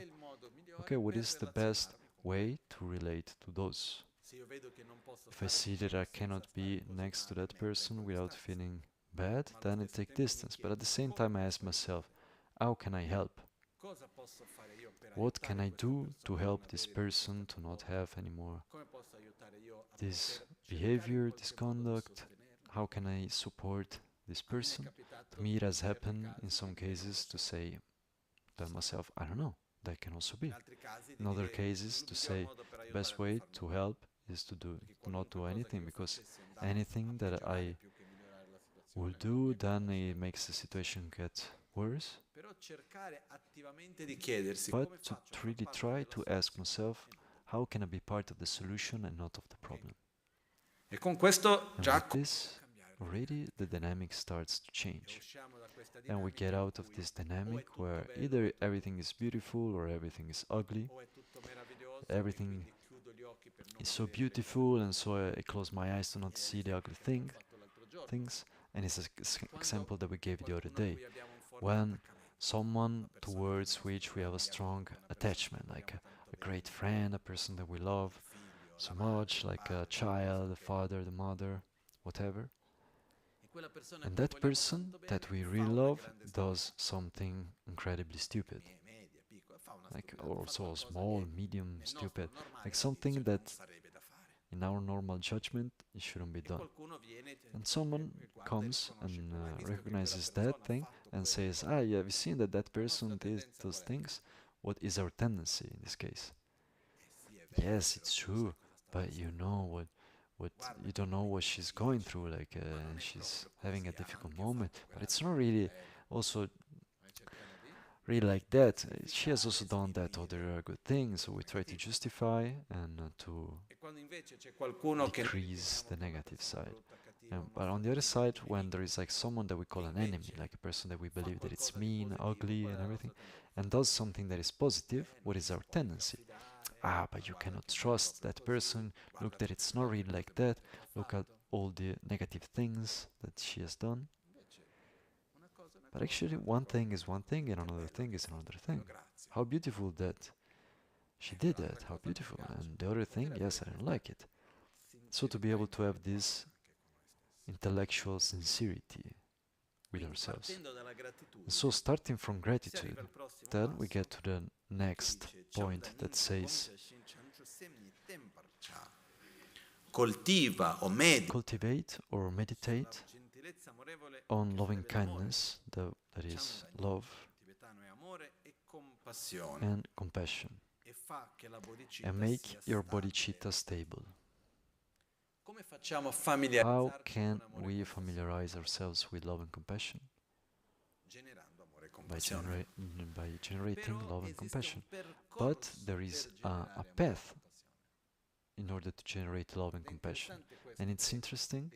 B: Okay, what is the best way to relate to those? If I see that I cannot be next to that person without feeling bad, then I take distance. But at the same time I ask myself, how can I help? What can I do to help this person to not have anymore this behavior, this conduct? How can I support this person? To me it has happened in some cases to say, tell myself, I don't know, that can also be. In other cases to say, the best way to help is to not do anything, because anything that I will do, then it makes the situation get worse. But to really try to ask myself, how can I be part of the solution and not of the problem? And with this, already the dynamic starts to change. And we get out of this dynamic where either everything is beautiful or everything is ugly. Everything is so beautiful, and so I close my eyes to not see the ugly things. And it's an example that we gave the other day. When someone towards which we have a strong attachment, like a great friend, a person that we love so much, like a child, the father, the mother, whatever. And that person that we really love does something incredibly stupid. Like also small, medium, stupid. Like something that in our normal judgment it shouldn't be done. And someone comes and recognizes that thing and says, ah, yeah, have you seen that that person did those things? What is our tendency in this case? Yes, it's true, but you know what you don't know what she's going through, like she's having a difficult moment, but it's not really also really like that. She has also done that other good things, so we try to justify and to decrease the negative side. But on the other side, when there is like someone that we call an enemy, like a person that we believe that it's mean, ugly and everything, and does something that is positive, what is our tendency? Ah, but you cannot trust that person, look that it's not really like that, look at all the negative things that she has done. But actually one thing is one thing and another thing is another thing. How beautiful that she did that, how beautiful. And the other thing, yes, I don't like it. So to be able to have this intellectual sincerity with ourselves. And so starting from gratitude, then we get to the next point that says cultivate or meditate on loving kindness, that is love and compassion, and make your bodhicitta stable. How can we familiarize ourselves with love and compassion? By generating love and compassion. But there is a path in order to generate love and compassion. And it's interesting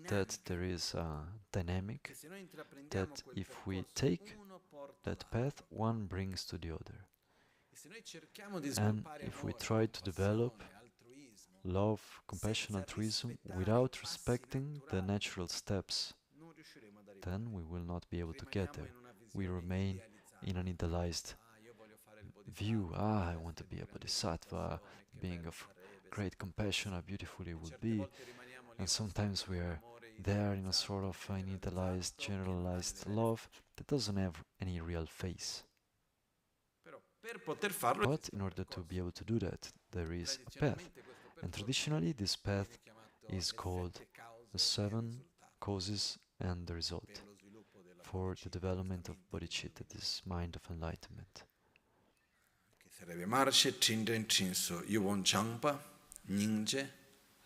B: that there is a dynamic that if we take that path, one brings to the other. And if we try to develop love, compassion, altruism without respecting the natural steps, then we will not be able to get there. We remain in an idealized view. Ah, I want to be a bodhisattva, being of great compassion, how beautiful it would be. And sometimes we are there in a sort of an idealized, generalized love that doesn't have any real face. But in order to be able to do that, there is a path. And traditionally, this path is called the 7 causes and the result for the development of bodhicitta, this mind of enlightenment.
A: Sarebbe Marce, Trinten, Trinso, Yuvon Changpa, Nyingje,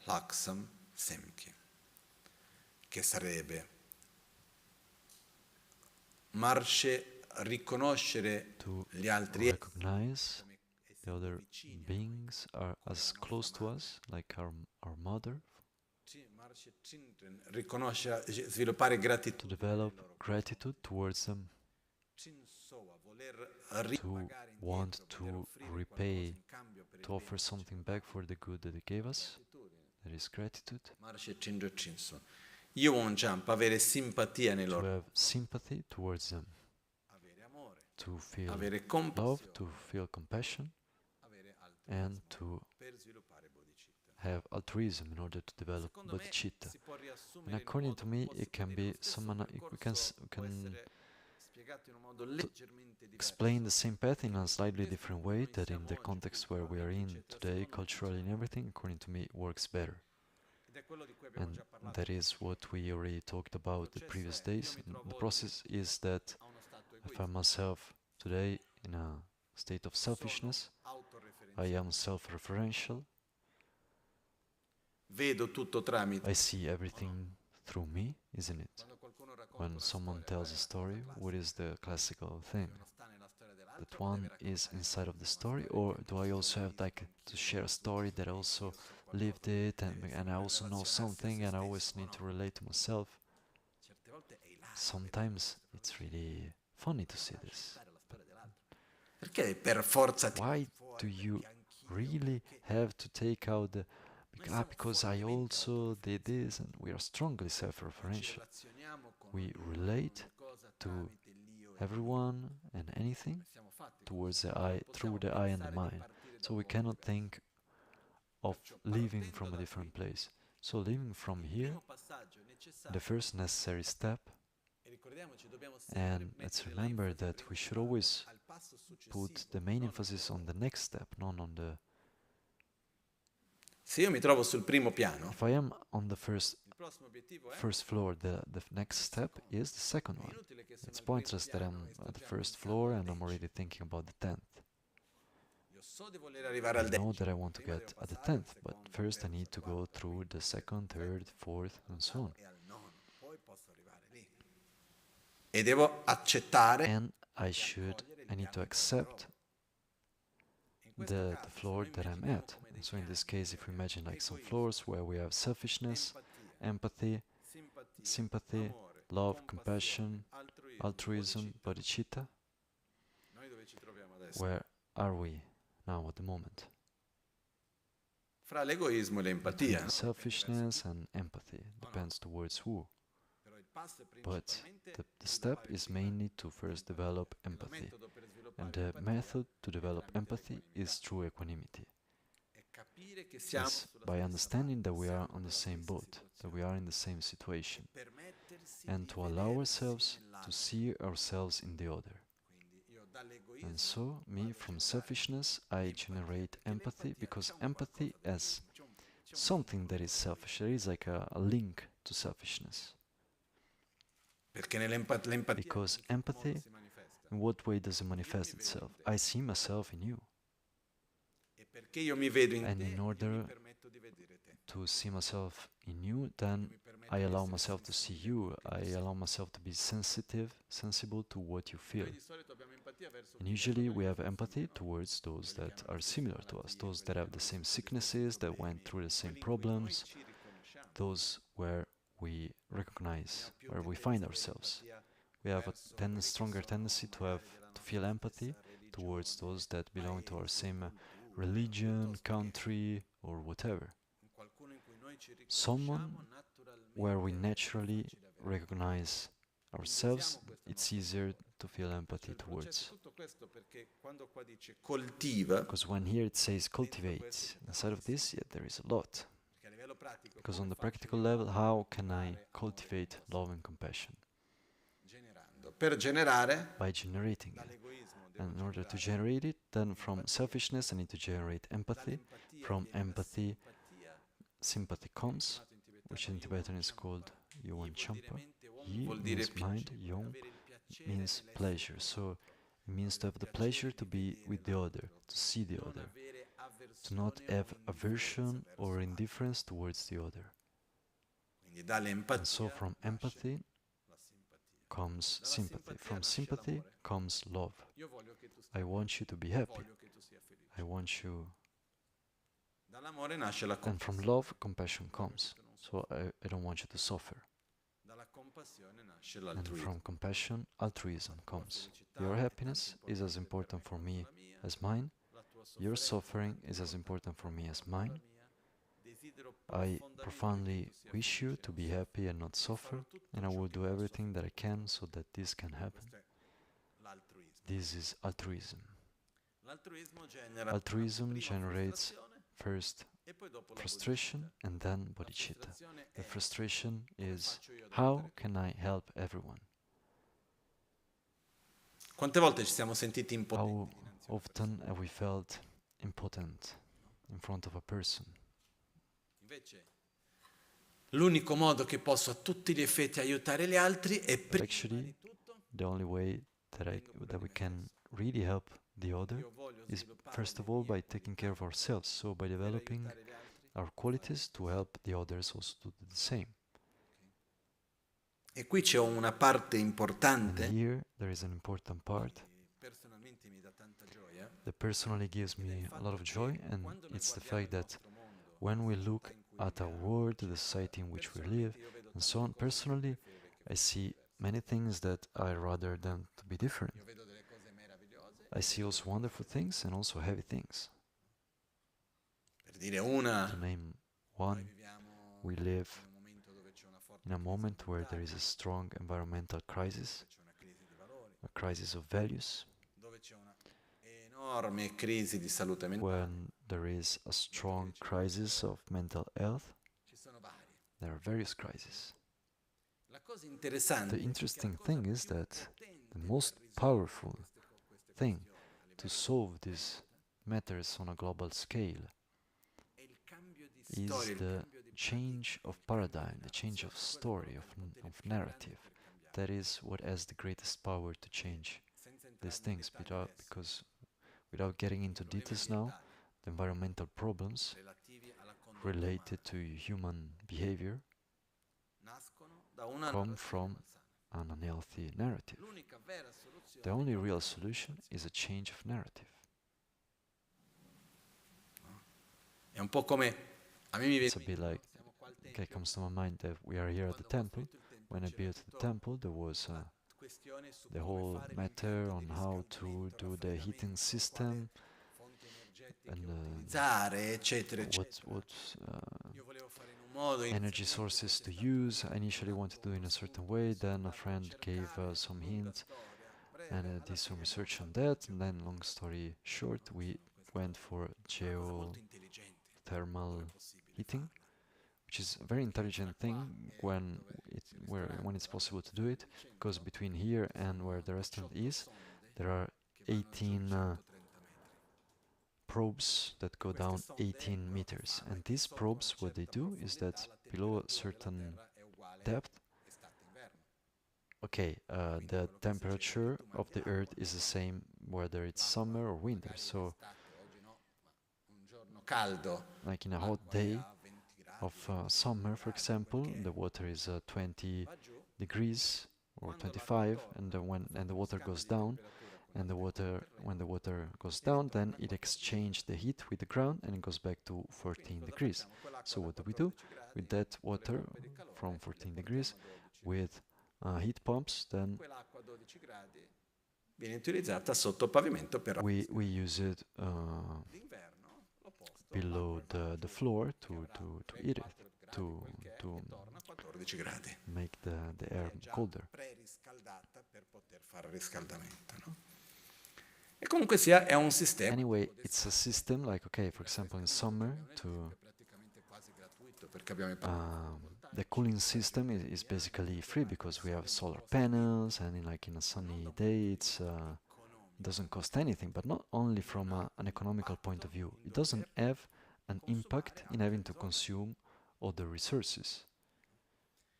A: Laksam, Semki. Che sarebbe Marce riconoscere gli altri,
B: recognize the other beings are as close to us, like our mother, to develop gratitude towards them, to want to repay, to offer something back for the good that they gave us. That is gratitude. To have sympathy towards them, to feel love, to feel compassion, and to have altruism in order to develop bodhicitta. And according to me, it can be we can explain the same path in a slightly different way, that in the context where we are in today, culturally and everything, according to me, it works better. And that is what we already talked about the previous days. And the process is that I find myself today in a state of selfishness. I am self-referential. I see everything through me, isn't it? When someone tells a story, what is the classical thing? That one is inside of the story, or do I also have like to share a story that I also lived it, and I also know something, and I always need to relate to myself? Sometimes it's really funny to see this. Why do you really have to take out the because I also did this, and we are strongly self-referential. We relate to everyone and anything towards the eye, through the eye and the mind. So we cannot think of living from a different place. So living from here, the first necessary step, and let's remember that we should always put the main emphasis on the next step, not on the... If I am on the first floor, the next step is the second one. It's pointless that I'm at the first floor and I'm already thinking about the 10th. I know that I want to get at the 10th, but first I need to go through the second, third, fourth, and so on. And I need to accept the floor that I'm at. And so in this case, if we imagine like some floors where we have selfishness, empathy, sympathy, love, compassion, altruism, bodhicitta, where are we now at the moment? Between selfishness and empathy, depends towards who. But the step is mainly to first develop empathy. And the method to develop empathy is through equanimity. Yes, by understanding that we are on the same boat, that we are in the same situation, and to allow ourselves to see ourselves in the other. And so, me, from selfishness, I generate empathy, because empathy as something that is selfish, there is like a link to selfishness. Because empathy, in what way does it manifest itself? I see myself in you. And in order to see myself in you, then I allow myself to see you. I allow myself to be sensible to what you feel. And usually we have empathy towards those that are similar to us, those that have the same sicknesses, that went through the same problems, those where we recognize, where we find ourselves. We have a stronger tendency to feel empathy towards those that belong to our same religion, country, or whatever. Someone where we naturally recognize ourselves, it's easier to feel empathy towards. Because when here it says cultivate, inside of this, there is a lot. Because on the practical level, how can I cultivate love and compassion? By generating it. And in order to generate it, then from selfishness I need to generate empathy. From empathy, sympathy comes, which in Tibetan is called Yuan Champa. Yi means mind, Yong means pleasure. So it means to have the pleasure to be with the other, to see the other, to not have aversion or indifference towards the other. And so from empathy comes sympathy. From sympathy comes love. I want you to be happy. I want you... And from love, compassion comes. so I don't want you to suffer.
A: Dalla compassione nasce
B: And
A: l'altruismo.
B: from compassion, altruism
A: La tua
B: comes.
A: felicità
B: Your
A: è
B: happiness
A: tanto
B: is as
A: importante
B: important
A: per
B: for
A: me
B: me
A: quanto la mia,
B: as mine.
A: la tua
B: Your
A: sofferenza è
B: suffering
A: tanto
B: is as
A: importante
B: important
A: per
B: for me
A: me
B: as
A: quanto la
B: mine.
A: mia. Desidero
B: I
A: profondamente che
B: profoundly
A: tu sia
B: wish you
A: felice e
B: to
A: non
B: be
A: soffra.
B: happy and not
A: E farò
B: suffer,
A: tutto
B: and I
A: ciò
B: will
A: che
B: do
A: posso
B: everything that I
A: affinché
B: can
A: tu
B: so that this can
A: Quindi
B: happen.
A: questo è l'altruismo.
B: This is altruism.
A: L'altruismo genera
B: Altruism
A: prima
B: generates
A: frustrazione
B: first
A: e poi dopo la
B: frustration
A: bodhicitta.
B: and then
A: La
B: bodhicitta.
A: frustrazione
B: The
A: è
B: frustration
A: come
B: is
A: faccio io ad
B: how
A: aiutare
B: can
A: tutti?
B: I help everyone?
A: Quante volte ci siamo sentiti
B: How
A: impotenti dinanzi a una
B: often
A: persona?
B: have we felt impotent in front of a person?
A: Invece l'unico modo che posso a tutti gli effetti aiutare gli altri è
B: But
A: prima
B: actually,
A: di tutto
B: the only way
A: prendendo cura
B: that
A: di
B: we
A: me
B: can
A: stesso.
B: really help the other
A: Io voglio
B: is
A: sviluppare
B: first
A: le
B: of all
A: mie
B: by taking care
A: qualità
B: of ourselves, so by
A: per
B: developing
A: aiutare gli altri
B: our
A: a fare lo
B: qualities to
A: stesso.
B: help the others also to do the same.
A: E qui c'è una parte
B: And
A: importante
B: here there is an important part
A: che personalmente mi dà tanta gioia
B: that personally gives
A: ed è il
B: me a lot
A: fatto
B: of
A: che
B: joy, and
A: quando noi
B: it's the
A: guardiamo
B: fact
A: il
B: that
A: nostro mondo,
B: when
A: la
B: we
A: società
B: look
A: in cui
B: at our
A: viviamo,
B: world, the
A: eccetera,
B: society in which we live,
A: personalmente io vedo
B: and
A: tante
B: so on,
A: cose che
B: personally,
A: preferirei che
B: I
A: fossero
B: see
A: diverse.
B: many things that I rather than to be different.
A: Io vedo delle cose meravigliose
B: I
A: e
B: see
A: vedo delle
B: also
A: cose
B: wonderful
A: pesanti.
B: things and also heavy things.
A: Per dire una,
B: To name
A: noi
B: one,
A: viviamo
B: we live
A: in un momento dove c'è una
B: in
A: forte
B: a
A: crisi
B: moment where there
A: ambientale,
B: is a strong environmental crisis,
A: dove c'è una crisi di valori,
B: a crisis of values,
A: dove c'è una enorme crisi di salute mentale.
B: when there is a
A: Metto che
B: strong
A: ci vuole
B: crisis of mental health.
A: ci sono varie.
B: There are various crises.
A: La cosa
B: The
A: interessante è che la
B: interesting
A: cosa
B: thing is
A: più
B: that the
A: potente per
B: most
A: risolvere
B: powerful
A: queste
B: thing
A: questioni a
B: to
A: livello
B: solve
A: del
B: these
A: pianeta
B: matters on a global scale
A: è il cambio di
B: is
A: storia, il
B: the
A: cambio di
B: change
A: paradigma,
B: of
A: il cambio
B: paradigm,
A: di
B: the change of
A: narrazione. Quello è quello
B: story,
A: che ha il potere
B: of
A: più grande
B: narrative.
A: per cambiare.
B: That is what has the greatest power to change
A: Senza
B: these
A: entrare nei
B: things,
A: dettagli adesso,
B: because without getting
A: i
B: into
A: problemi
B: details now,
A: ambientali
B: the environmental problems
A: relativi alla condotta
B: related
A: umana
B: to human behavior
A: nascono da una
B: come
A: narrazione
B: from
A: malsana.
B: an unhealthy narrative.
A: L'unica vera
B: The
A: soluzione
B: only
A: è
B: real
A: cambiare la
B: solution is a
A: narrazione.
B: change of narrative.
A: È un po' come a me mi viene
B: It's a
A: in
B: bit
A: mente, no?
B: like,
A: Siamo qua al
B: okay,
A: tempio.
B: comes to my mind that we are here at the
A: Quando ho
B: temple.
A: costruito il tempio
B: When I
A: c'era
B: built the
A: tutta
B: temple, there was
A: la questione su
B: the
A: come
B: whole
A: fare
B: matter
A: l'impianto di
B: on how to
A: riscaldamento,
B: do the heating
A: raffreddamento,
B: system
A: quale fonti energetiche
B: and
A: utilizzare, eccetera,
B: what
A: eccetera.
B: uh,
A: Io volevo fare in un modo,
B: energy
A: inizialmente poi
B: sources
A: c'è
B: to
A: stato
B: use. I initially wanted to
A: dato
B: do
A: uno
B: in a certain
A: spunto,
B: way,
A: poi sono
B: then a
A: andato a
B: friend gave
A: cercare,
B: some
A: lunga
B: hints,
A: storia,
B: and
A: breve, alla
B: did some
A: fine abbiamo
B: research on
A: fatto la
B: that. And then, long story short,
A: no?
B: we
A: Su questa
B: went for
A: una cosa molto intelligente, dove è
B: geothermal
A: possibile
B: heating,
A: farla.
B: which is a very
A: Perché tra
B: intelligent
A: qua
B: thing
A: e dove il
B: when
A: ristorante,
B: it's
A: la
B: possible to do
A: zona
B: it,
A: del
B: because
A: centro,
B: between here
A: ci
B: and where
A: sono
B: the restaurant
A: 18
B: is,
A: sonde
B: there are
A: che vanno giù
B: 18
A: 130 metri.
B: probes that go
A: Queste
B: down
A: sonde
B: 18
A: quello che
B: meters,
A: fanno è
B: and
A: che
B: these
A: sotto una
B: probes, what they
A: certa
B: do is
A: profondità
B: that
A: la
B: below a
A: temperatura della
B: certain
A: terra è uguale
B: depth,
A: estate-inverno.
B: okay,
A: Quindi
B: the
A: quello che succede è che
B: temperature
A: tu
B: of
A: mandi
B: the earth
A: l'acqua,
B: is the same whether it's
A: l'acqua
B: summer or winter.
A: magari
B: So,
A: d'estate, oggi no, ma un giorno caldo
B: like in a hot
A: l'acqua è
B: day
A: a 20
B: of
A: gradi, 25
B: summer, for
A: gradi, quel
B: example,
A: che
B: the
A: è,
B: water is 20
A: va giù.
B: degrees or
A: Quando l'acqua
B: 25, and
A: torna, ha
B: when the
A: fatto uno
B: water
A: scambio
B: goes
A: di
B: down,
A: temperatura con
B: and
A: il
B: when the
A: terreno
B: water goes
A: e
B: down, then
A: ritorna a
B: it
A: 14
B: exchanges
A: gradi.
B: the heat with the ground and it goes back to
A: Quindi
B: 14
A: cosa
B: degrees.
A: facciamo? Quell'acqua
B: So
A: da
B: what do we do
A: 14
B: with
A: gradi
B: that
A: con le
B: water
A: pompe di
B: from
A: calore le
B: 14 degrees
A: portiamo a 12.
B: with heat pumps?
A: E
B: Then
A: quell'acqua a 12 gradi viene utilizzata sotto pavimento per
B: we
A: raffrescare.
B: use it
A: D'inverno l'opposto,
B: below
A: l'acqua va
B: the
A: giù
B: floor
A: che avrà
B: to eat it,
A: 3-4 gradi,
B: to
A: quel che è,
B: to
A: e torna a 14 gradi.
B: make the
A: Quindi
B: air
A: è già
B: colder.
A: preriscaldata per poter fare riscaldamento, no? E comunque sia, è un sistema
B: Anyway,
A: tipo
B: it's a
A: d'estate
B: system like, okay,
A: di
B: for example, in
A: raffrescamento che
B: summer,
A: abbiamo nel tempio, è praticamente quasi gratuito perché abbiamo i pannelli
B: the
A: fotovoltaici,
B: cooling
A: abbiamo i
B: system is
A: geotermiani,
B: basically
A: tutto
B: free
A: quanto, il
B: because we have
A: sole non
B: solar
A: costa niente,
B: panels, and in a
A: ma non da
B: sunny
A: un punto
B: day
A: di
B: it's
A: vista
B: it
A: economico.
B: doesn't cost anything, but not only
A: Non
B: from
A: ha
B: an
A: un
B: economical point of
A: impatto
B: view.
A: in
B: It doesn't
A: dover
B: have an impact
A: consumare
B: in
A: altre
B: having to
A: risorse.
B: consume other resources.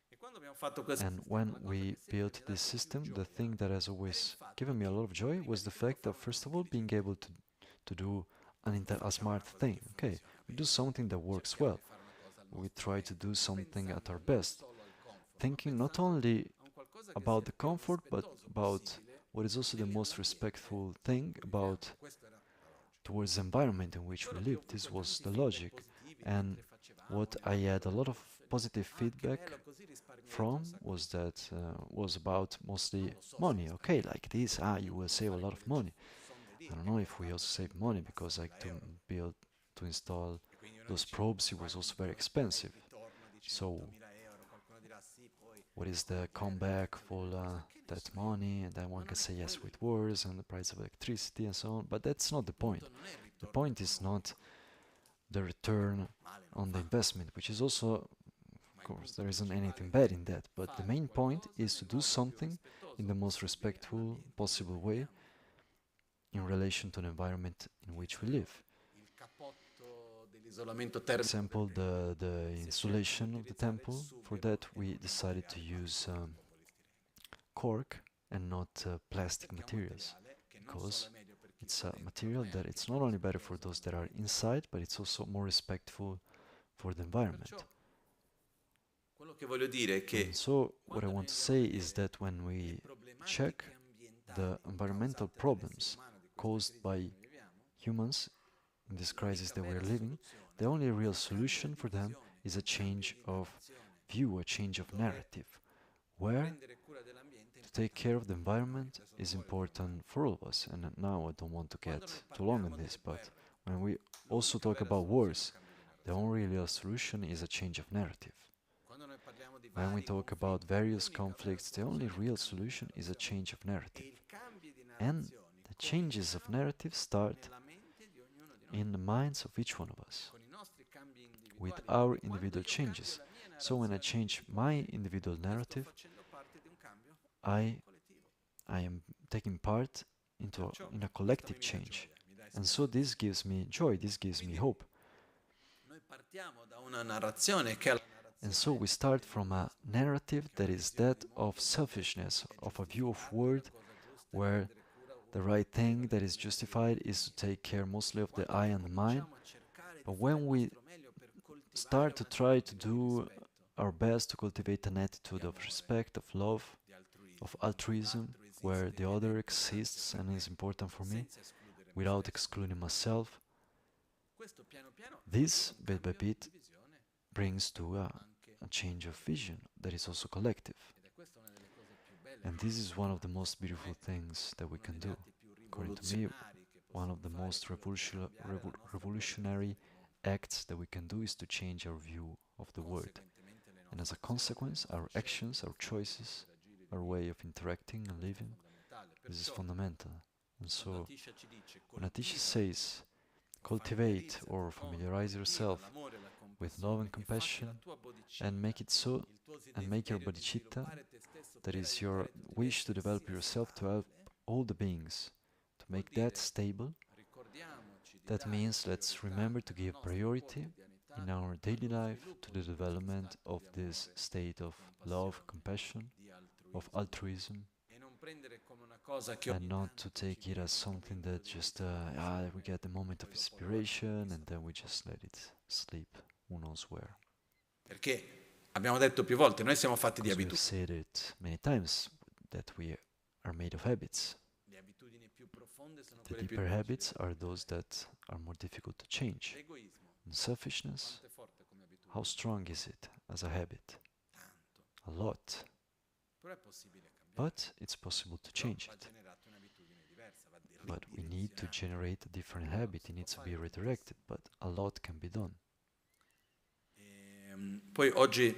A: E quando abbiamo fatto questo
B: And
A: sistema,
B: when
A: la cosa
B: we
A: che sempre mi
B: built
A: ha
B: this
A: dato più
B: system, the
A: gioia
B: thing that has
A: era il
B: always
A: fatto
B: given me a
A: che
B: lot of joy
A: prima
B: was
A: di
B: the
A: tutto
B: fact that,
A: fare una
B: first
A: cosa
B: of all, being able
A: intelligente.
B: to do
A: Noi
B: a
A: facciamo
B: smart
A: una cosa
B: thing.
A: che
B: Okay,
A: funziona
B: we do
A: bene,
B: something that works
A: cerchiamo
B: well.
A: di fare una cosa al
B: We
A: nostro
B: try to do
A: meglio,
B: something at our
A: pensando non
B: best,
A: solo al comfort, ma
B: thinking not
A: pensando
B: only
A: a un qualcosa che
B: about
A: sia
B: the
A: il più
B: comfort, but
A: rispettoso
B: about
A: possibile
B: what is also the most
A: dell'ambiente
B: respectful
A: in
B: thing
A: cui
B: about
A: viviamo. Questa era la logica.
B: towards the environment in
A: E
B: which we
A: quello che ho
B: live. This
A: avuto
B: was
A: tanti
B: the
A: feedback
B: logic.
A: positivi
B: And
A: mentre facevamo,
B: what
A: ogni
B: I
A: volta
B: had a
A: dopo
B: lot of positive feedback from was that was about mostly money. Okay, like this, you will save a lot of money. I don't know if we also save money because like to install those probes, it was also very expensive. So what is the comeback for that money? And then one can say yes with wars and the price of electricity and so on, but that's not the point. The point is not the return on the investment, which is also, of course, there isn't anything bad in that, but the main point is to do something in the most respectful possible way in relation to the environment in which we live. For example, the insulation of the temple, for that we decided to use cork and not plastic materials, because it's a material that it's not only better for those that are inside, but it's also more respectful for the environment. And so what I want to say is that when we check the environmental problems caused by humans in this crisis that we're living, the only real solution for them is a change of view, a change of narrative, where to take care of the environment is important for all of us. And now I don't want to get too long on this, but when we also talk about wars, the only real solution is a change of narrative. When we talk about various conflicts, the only real solution is a change of narrative. And the changes of narrative start in the minds of each one of us, with our individual changes. So when I change my individual narrative, I am taking part in a collective change. And so this gives me joy, this gives me hope. And so we start from a narrative that is that of selfishness, of a view of world where the right thing that is justified is to take care mostly of the I and the mine. But when we start to try to do our best to cultivate an attitude of respect, of love, of altruism, where the other exists and is important for me, without excluding myself, this, bit by bit, brings to a change of vision that is also collective. And this is one of the most beautiful things that we can do. According to me, one of the most revolutionary acts that we can do is to change our view of the world. And as a consequence, our actions, our choices, our way of interacting and living, this is fundamental. And so, when Atisha says, cultivate or familiarize yourself with love and compassion, and make it so, and make your bodhicitta, that is your wish to develop yourself to help all the beings, to make that stable, that means let's remember to give priority in our daily life to the development of this state of love, compassion, of altruism, and not to take it as something that just we get the moment of inspiration and then we just let it sleep who knows where.
C: Perché abbiamo detto più volte, noi siamo fatti di
B: Because we've
C: abitudini.
B: said it many times that we are made of habits.
C: Le abitudini più profonde sono
B: The
C: quelle più
B: deeper
C: difficili.
B: habits are those that are more difficult to change.
C: L'egoismo,
B: And selfishness,
C: quanto è forte come abitudine?
B: how strong is it as a habit?
C: Tanto.
B: A lot.
C: Però è possibile cambiare.
B: But it's possible to change
C: Va
B: it.
C: generata un'abitudine diversa, va
B: But we need to generate a different habit. It needs to be redirected, but a lot can be done.
C: Poi oggi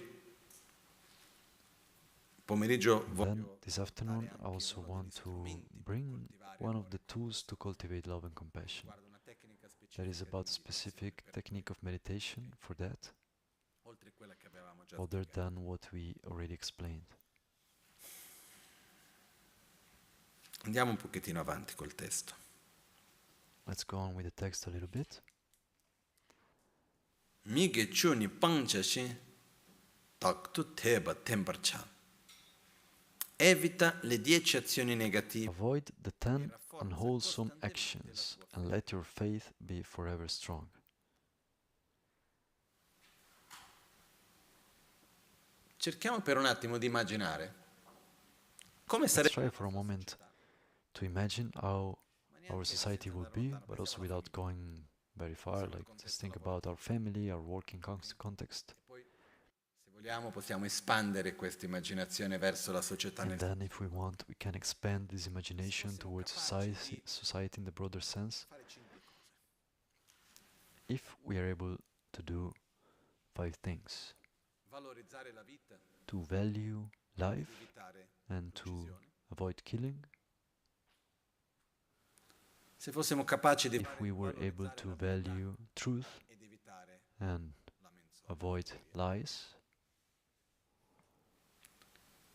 C: pomeriggio
B: And then
C: voglio
B: this afternoon I also want to bring one of the tools to cultivate love and compassion.
C: guarda una tecnica
B: That is
C: specifica
B: about a
C: di
B: specific
C: meditazione,
B: technique of meditation for that,
C: oltre quella che avevamo già
B: other
C: spiegato.
B: than what we already explained.
C: Andiamo un pochettino avanti col testo.
B: Let's go on with the text a little bit.
C: Mige chuni pangchashin taktu teba temparchan. Evita le 10 azioni negative.
B: Avoid the 10 unwholesome actions and let your faith be forever strong.
C: Cerchiamo per un attimo di immaginare come
B: Let's
C: sarebbe
B: try for a moment to imagine how our society would be, but also without going very far. Like just think about our family, our working context.
C: vogliamo possiamo espandere questa immaginazione verso la società
B: And
C: nel
B: then if we want, we can expand this imagination towards society in the broader sense.
C: fare 5 cose.
B: If we are able to do 5 things,
C: Valorizzare la vita
B: to value
C: ed
B: life
C: evitare
B: and to
C: l'uccisione.
B: avoid killing,
C: Se fossimo capaci di
B: if we were able to value truth
C: ed evitare
B: and
C: la menzogna.
B: avoid lies,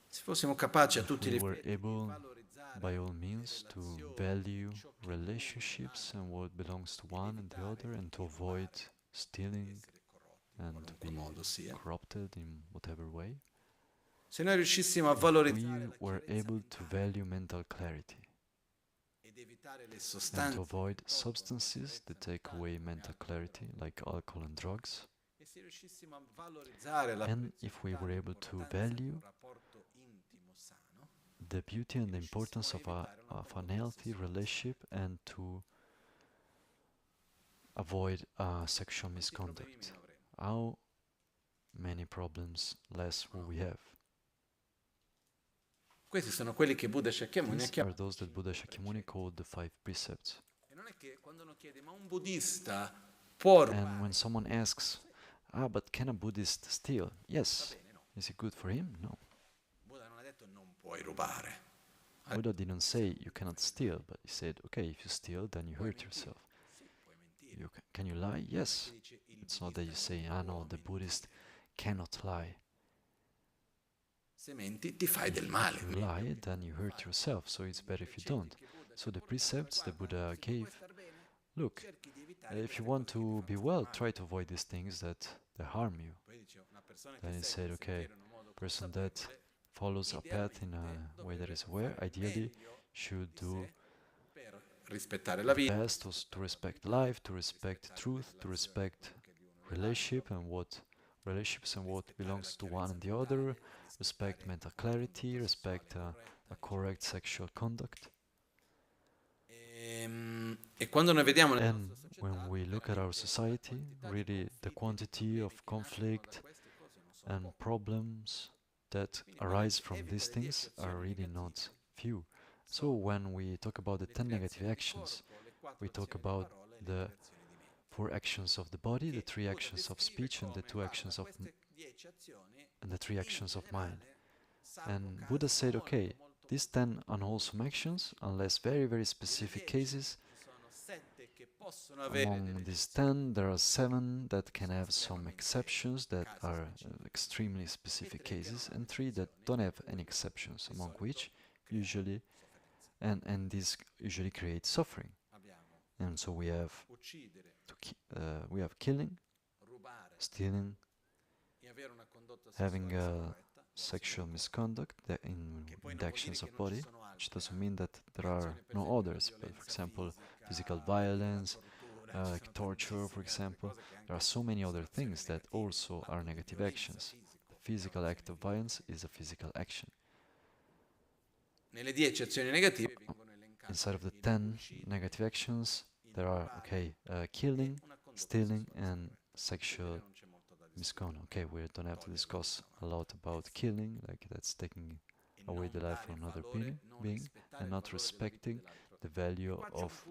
C: Se fossimo capaci a
B: if
C: tutti
B: we
C: gli
B: were
C: effetti di
B: able
C: valorizzare
B: by all
C: le
B: means to
C: relazioni,
B: value
C: ciò che
B: relationships and what belongs to one and the other, and to avoid
C: di
B: stealing
C: essere corrotti in
B: and to
C: qualunque
B: be
C: modo sia.
B: corrupted in whatever way.
C: Se noi riuscissimo a
B: If
C: valorizzare
B: we
C: la
B: were
C: chiarezza
B: able to
C: mentale
B: value mental clarity
C: ed evitare le
B: and
C: sostanze
B: to avoid
C: che tolgono
B: substances
C: chiarezza
B: that take
C: mentale,
B: away
C: come
B: mental
C: alcol,
B: clarity, like alcohol and drugs,
C: e se riuscissimo a valorizzare la
B: and if we
C: preziosità
B: were
C: e
B: able to
C: l'importanza di
B: value
C: un rapporto intimo sano,
B: the beauty and the
C: riuscissimo
B: importance
C: a
B: of
C: evitare una
B: an
C: condotta
B: healthy
C: sessuale
B: relationship and to avoid sexual
C: quanti problemi
B: misconduct,
C: meno avremo?
B: how many problems less will we have?
C: Questi sono quelli che Buddha Shakyamuni ha
B: These are
C: chiamato
B: those that Buddha
C: 5
B: Shakyamuni
C: precetti.
B: called the 5 precepts.
C: E non è che quando uno chiede, ma un buddista può
B: And when
C: rubare?
B: someone asks, but can a Buddhist steal?
C: Va
B: Yes.
C: bene, no.
B: Is it good for him? No.
C: Buddha non ha detto non puoi rubare.
B: Buddha didn't say you cannot steal, but he said, okay, if you steal, then you
C: Puoi
B: hurt
C: mentire?
B: yourself.
C: Sì, puoi mentire.
B: You can you lie? Yes.
C: Chi dice il
B: It's not that you
C: buddista
B: say,
C: non
B: no,
C: può
B: the Buddhist
C: mentire.
B: cannot lie.
C: Se menti ti fai
B: If
C: del male.
B: you lie, then you hurt yourself, so it's better if you don't. So the precepts that Buddha gave, look, if you want to be well, try to avoid these things that harm you. Then he said, okay, person that follows a path in a way that is aware, ideally should do
C: Per rispettare la
B: the
C: vita.
B: best to respect life, to respect truth, to respect relationships and what belongs to one and the other, respect mental clarity, respect a correct sexual conduct.
C: E quando noi vediamo nella
B: And
C: nostra società,
B: when we look at our society, really the quantity of conflict and problems that arise from these things are really not few. So when we talk about the 10 negative actions, we talk about the 4 actions of the body, the 3 actions of speech, and the 3 actions of mind. And Buddha said, okay, these 10 unwholesome actions, unless very, very specific cases, among these 10, there are 7 that can have some exceptions that are extremely specific cases, and 3 that don't have any exceptions, among which usually, and these usually create suffering. And so we have killing, stealing, having sexual misconduct in the actions of body, which doesn't mean that there are no others, but for example, physical violence, like torture, for example. There are so many other things that also are negative actions. The physical act of violence is a physical action. Inside of the 10 negative actions, there are, killing, stealing, and sexual misconduct. Okay, we don't have to discuss a lot about killing, like that's taking away the life of another being and not respecting the value of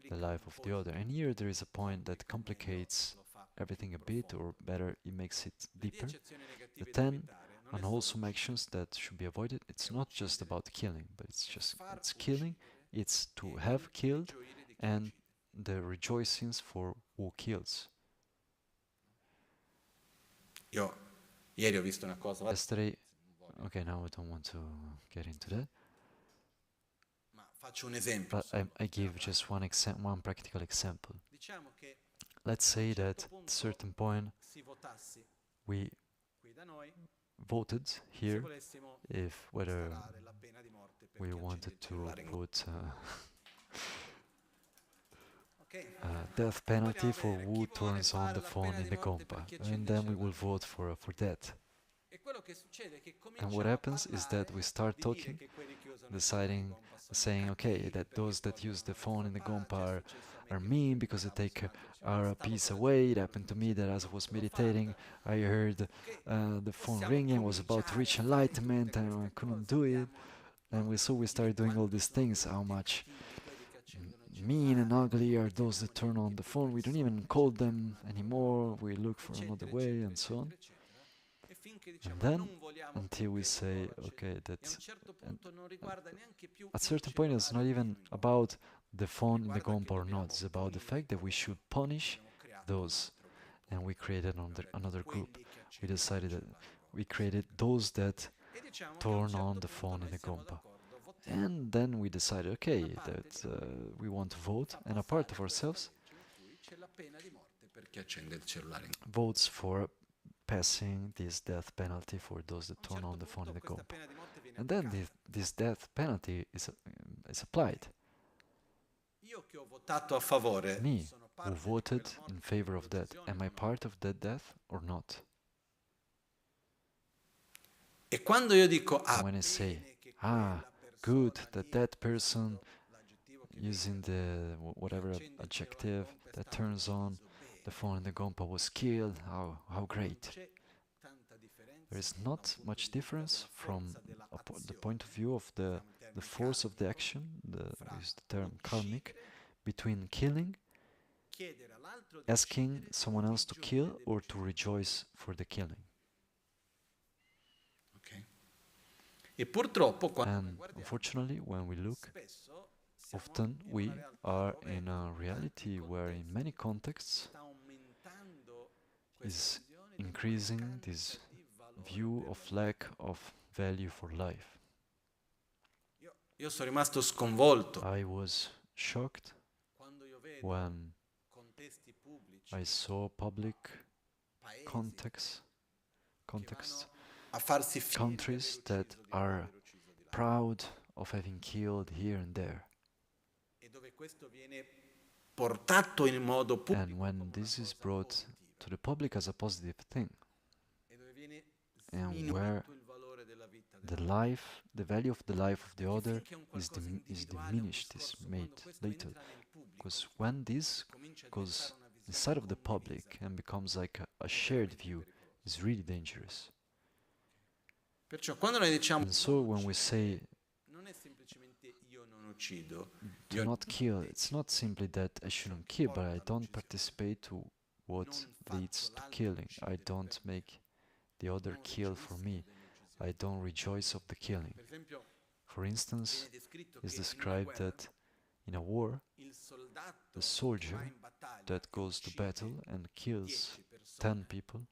B: the life of the other. And here there is a point that complicates everything a bit, or better, it makes it deeper. The 10 unwholesome actions that should be avoided, it's not just about killing, but it's killing, it's to have killed, and the rejoicings for who kills.
C: Ieri ho visto una cosa.
B: Yesterday, okay, now I don't want to get into that.
C: Faccio un esempio.
B: But I give just one practical example. Let's say that at a certain point we voted here if whether we wanted to put death penalty for who turns on the phone in the Gompa, and then we will vote for that. And what happens is that we start talking, deciding, saying, okay, that those that use the phone in the Gompa are mean because they take our peace away. It happened to me that as I was meditating, I heard the phone ringing. I was about to reach enlightenment and I couldn't do it. And we started doing all these things. How much mean and ugly are those that turn on the phone? We don't even call them anymore. We look for another way and so on. And then, until we say, okay, that's at a certain point, it's not even about the phone in the gompa or not. It's about the fact that we should punish those. And we created another group. We decided that we created those that turn on the phone in the gompa. And then we decided, okay, that we want to vote, and a part of ourselves votes for passing this death penalty for those that turn on the phone in the gompa. And then this death penalty is applied. Me, who voted in favor of that, am I part of that death or not? And when I say, good that person, using the whatever adjective that turns on the phone in the gompa, was killed, how great. There is not much difference from the point of view of the force of the action, use the term karmic, between killing, asking someone else to kill, or to rejoice for the killing. And unfortunately, when we look, often we are in a reality where in many contexts is increasing this view of lack of value for life. I was shocked when I saw public contexts, countries that are proud of having killed here and there. And when this is brought to the public as a positive thing, and where the value of the life of the other is diminished, is made little. Because when this goes inside of the public and becomes like a shared view, it's really dangerous. And so when we say do not kill, it's not simply that I shouldn't kill, but I don't participate to what leads to killing. I don't make the other kill for me. I don't rejoice of the killing. For instance, it's described that in a war, the soldier that goes to battle and kills 10 people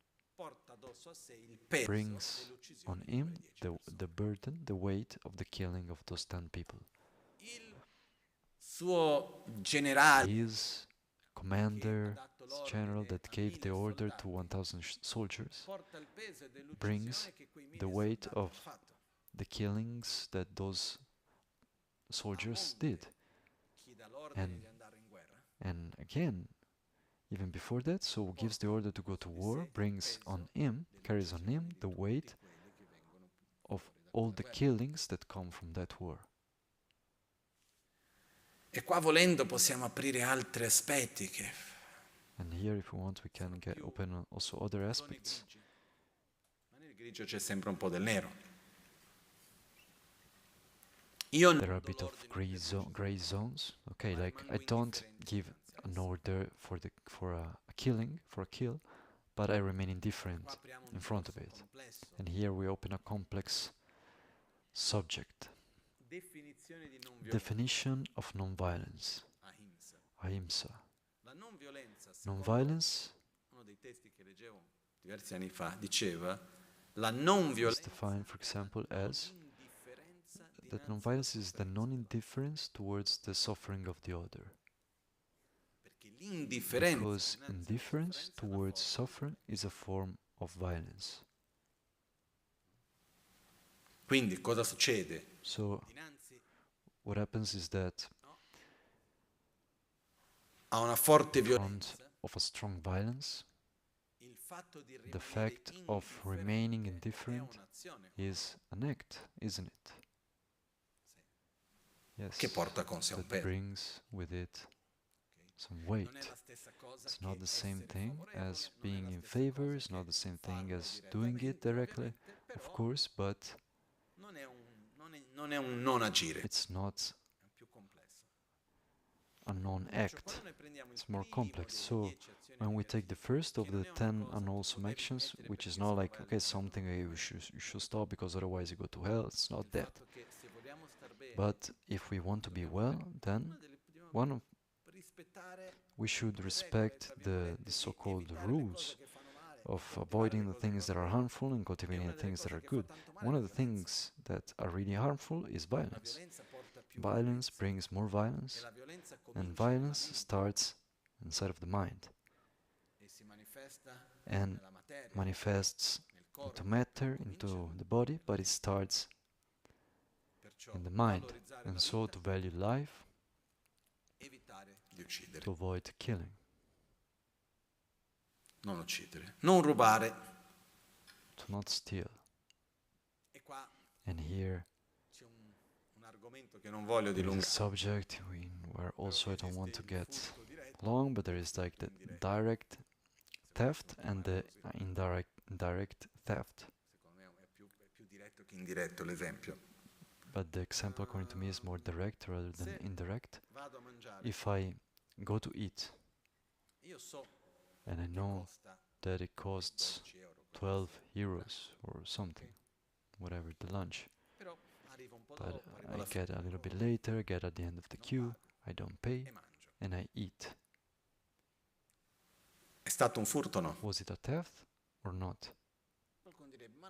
B: brings on him the burden, the weight of the killing of those 10 people. His commander, his general that gave the order to 1,000 soldiers, brings the weight of the killings that those soldiers did. And again, even before that, so gives the order to go to war, brings on him, carries on him the weight of all the killings that come from that war.
C: E qua volendo possiamo aprire altri aspetti che...
B: And here, if we want, we can open also other aspects.
C: Ma nel grigio c'è sempre un po' del nero.
B: There are a bit of gray zones. Okay, like I don't give an order for a kill, but I remain indifferent in front of it. And here we open a complex subject. Definition of non-violence. Ahimsa. Non-violence,
C: uno dei testi che leggevo diversi anni fa, diceva la non
B: is defined, for example, as that non-violence is the non-indifference towards the suffering of the other. Because indifference towards suffering is a form of violence.
C: Quindi cosa succede?
B: So what happens is that
C: A una forte
B: in front
C: violenza
B: of a strong violence,
C: il fatto di
B: the
C: rimanere
B: fact of remaining
C: indifferente
B: indifferent
C: è un'azione
B: is an act, isn't it? Yes,
C: che porta con sé un
B: that
C: peso.
B: brings with it some weight. It's not the same thing as being in favor, it's not the same thing as doing it directly, of course, but it's not a non-act, it's more complex. So when we take the first of the 10 unwholesome actions, which is not like, okay, something you should stop because otherwise you go to hell, it's not that. But if we want to be well, then we should respect the so-called rules of avoiding the things that are harmful and cultivating the things that are good. One of the things that are really harmful is violence. Violence brings more violence, and violence starts inside of the mind and manifests into matter, into the body, but it starts in the mind. And so to value life, to avoid killing.
C: Non uccidere, non rubare.
B: To not steal. And here there is a subject where also I don't want to get long, but there is like the direct theft and the indirect theft. But the example according to me is more direct rather than indirect. If I go to eat and I know that it costs 12 euros or something, whatever the lunch, but I get a little bit later, get at the end of the queue, I don't pay, and I eat.
C: È stato un furto o no?
B: Was it a theft or not?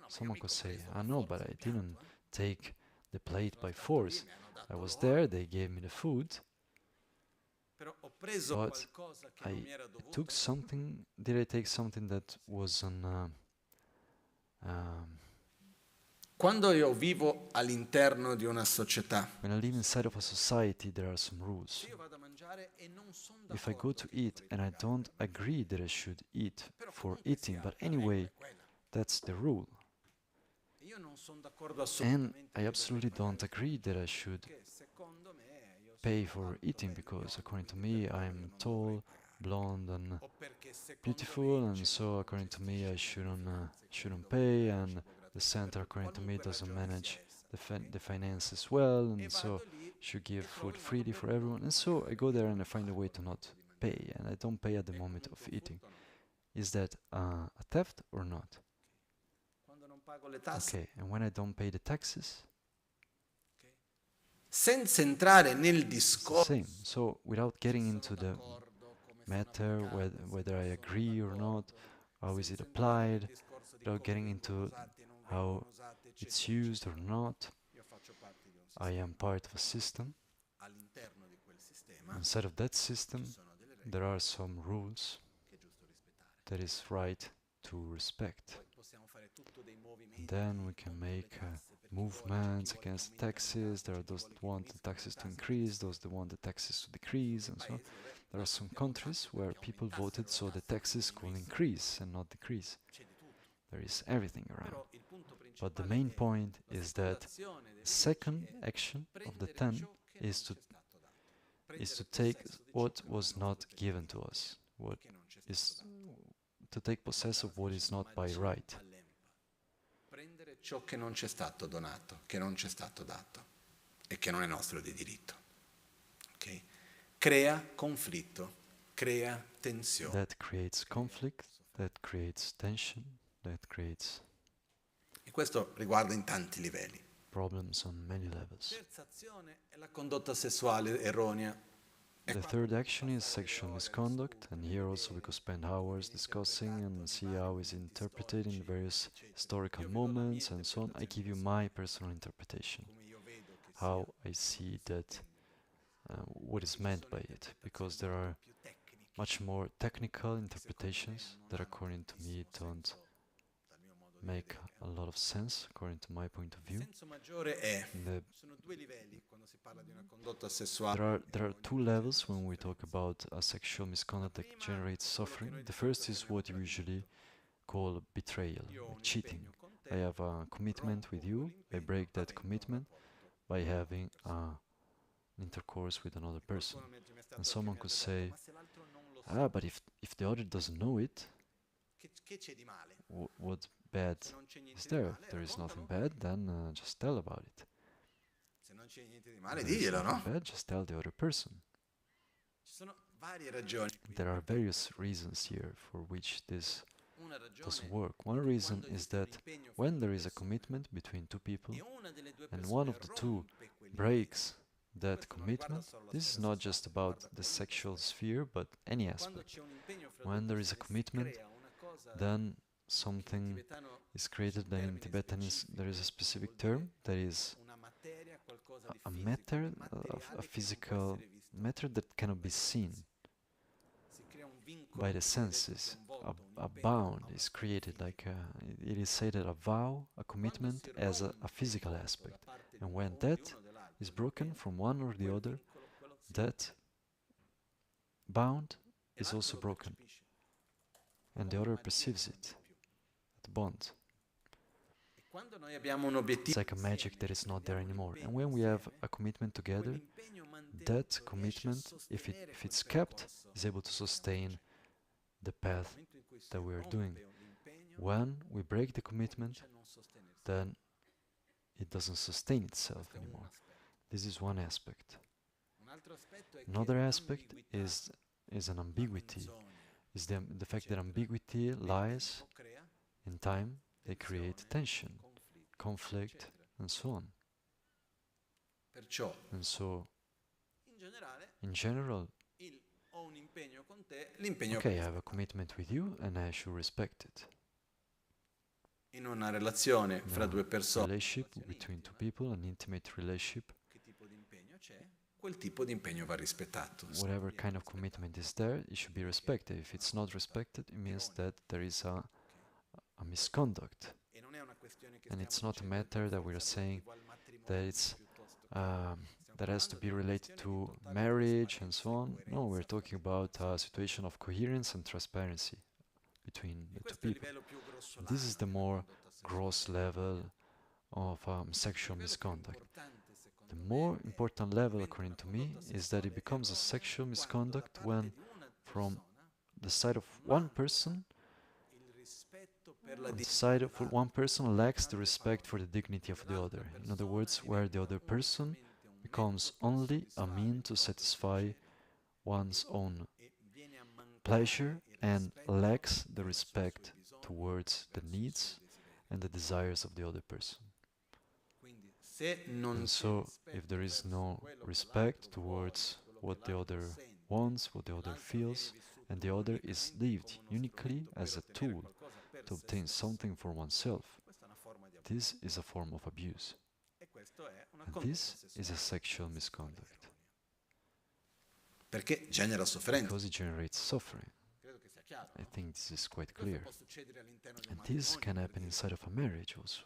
B: Someone could say, no, but I didn't take the plate by force. I was there, they gave me the food, but I took something. Did I take something that was an...
C: Quando io vivo all'interno di una società,
B: when I live inside of a society, there are some rules. If I go to eat and I don't agree that I should eat for eating, but anyway, that's the rule. And I absolutely don't agree that I should pay for eating because according to me I'm tall, blonde and beautiful, and so according to me I shouldn't pay, and the center according to me doesn't manage the finances well, and so should give food freely for everyone, and so I go there and I find a way to not pay, and I don't pay at the moment of eating. Is that a theft or not? Okay, and when I don't pay the taxes?
C: Senza entrare nel discorso.
B: Same. So without getting into the matter whether I agree or not, how is it applied, without getting into how it's used or not, I am part of a system. Inside of that system, there are some rules that is right to respect. And then we can make movements against taxes. There are those that want the taxes to increase, those that want the taxes to decrease, and so on. There are some countries where people voted so the taxes could increase and not decrease. There is everything around. But the main point is that the second action of the 10 is to take what was not given to us, what is to take possession of what is not by right.
C: Prendere ciò che non ci è stato donato, che non ci è stato dato e che non è nostro di diritto. Okay? Crea conflitto, crea tensione.
B: That creates conflict, that creates tension, that creates
C: E questo riguarda in tanti livelli.
B: problems on many levels.
C: Terza azione è la condotta sessuale erronea.
B: The third action is sexual misconduct, and here also we could spend hours discussing and see how it's interpreted in various historical moments and so on. I give you my personal interpretation, how I see that, what is meant by it, because there are much more technical interpretations that according to me don't make a lot of sense according to my point of view. There are two levels when we talk about a sexual misconduct that generates suffering. The first is what you usually call betrayal, like cheating. I have a commitment with you, I break that commitment by having a intercourse with another person. And someone could say, but if the other doesn't know it, what bad is there? If there is nothing bad, then just tell about it. If there is nothing bad, just tell the other person. There are various reasons here for which this doesn't work. One reason is that when there is a commitment between two people and one of the two breaks that commitment, this is not just about the sexual sphere but any aspect. When there is a commitment, then something is created. Then in Tibetan there is a specific term that is a matter, a physical matter that cannot be seen by the senses. A bound is created, like it is said that a vow, a commitment, has a physical aspect, and when that is broken from one or the other, that bound is also broken, and the other perceives it, the bond. It's like a magic that is not there anymore. And when we have a commitment together, that commitment, if it's kept, is able to sustain the path that we are doing. When we break the commitment, then it doesn't sustain itself anymore. This is one aspect. Another aspect is an ambiguity, is the fact that ambiguity lies in time. They create tension, conflict, and so on. And so, in general, okay, I have a commitment with you and I should respect it.
C: In una relazione fra due persone,
B: relationship between two people, an intimate relationship,
C: quel tipo di impegno va rispettato.
B: Whatever kind of commitment is there, it should be respected. If it's not respected, it means that there is a misconduct. And it's not a matter that we are saying that it's that has to be related to marriage and so on. No, we're talking about a situation of coherence and transparency between the two people. And this is the more gross level of sexual misconduct. The more important level, according to me, is that it becomes a sexual misconduct when, from the side of one person, lacks the respect for the dignity of the other. In other words, where the other person becomes only a means to satisfy one's own pleasure and lacks the respect towards the needs and the desires of the other person. And so, if there is no respect towards what the other wants, what the other feels, and the other is lived uniquely as a tool to obtain something for oneself, this is a form of abuse. And this is a sexual misconduct. Because it generates suffering. I think this is quite clear. And this can happen inside of a marriage also.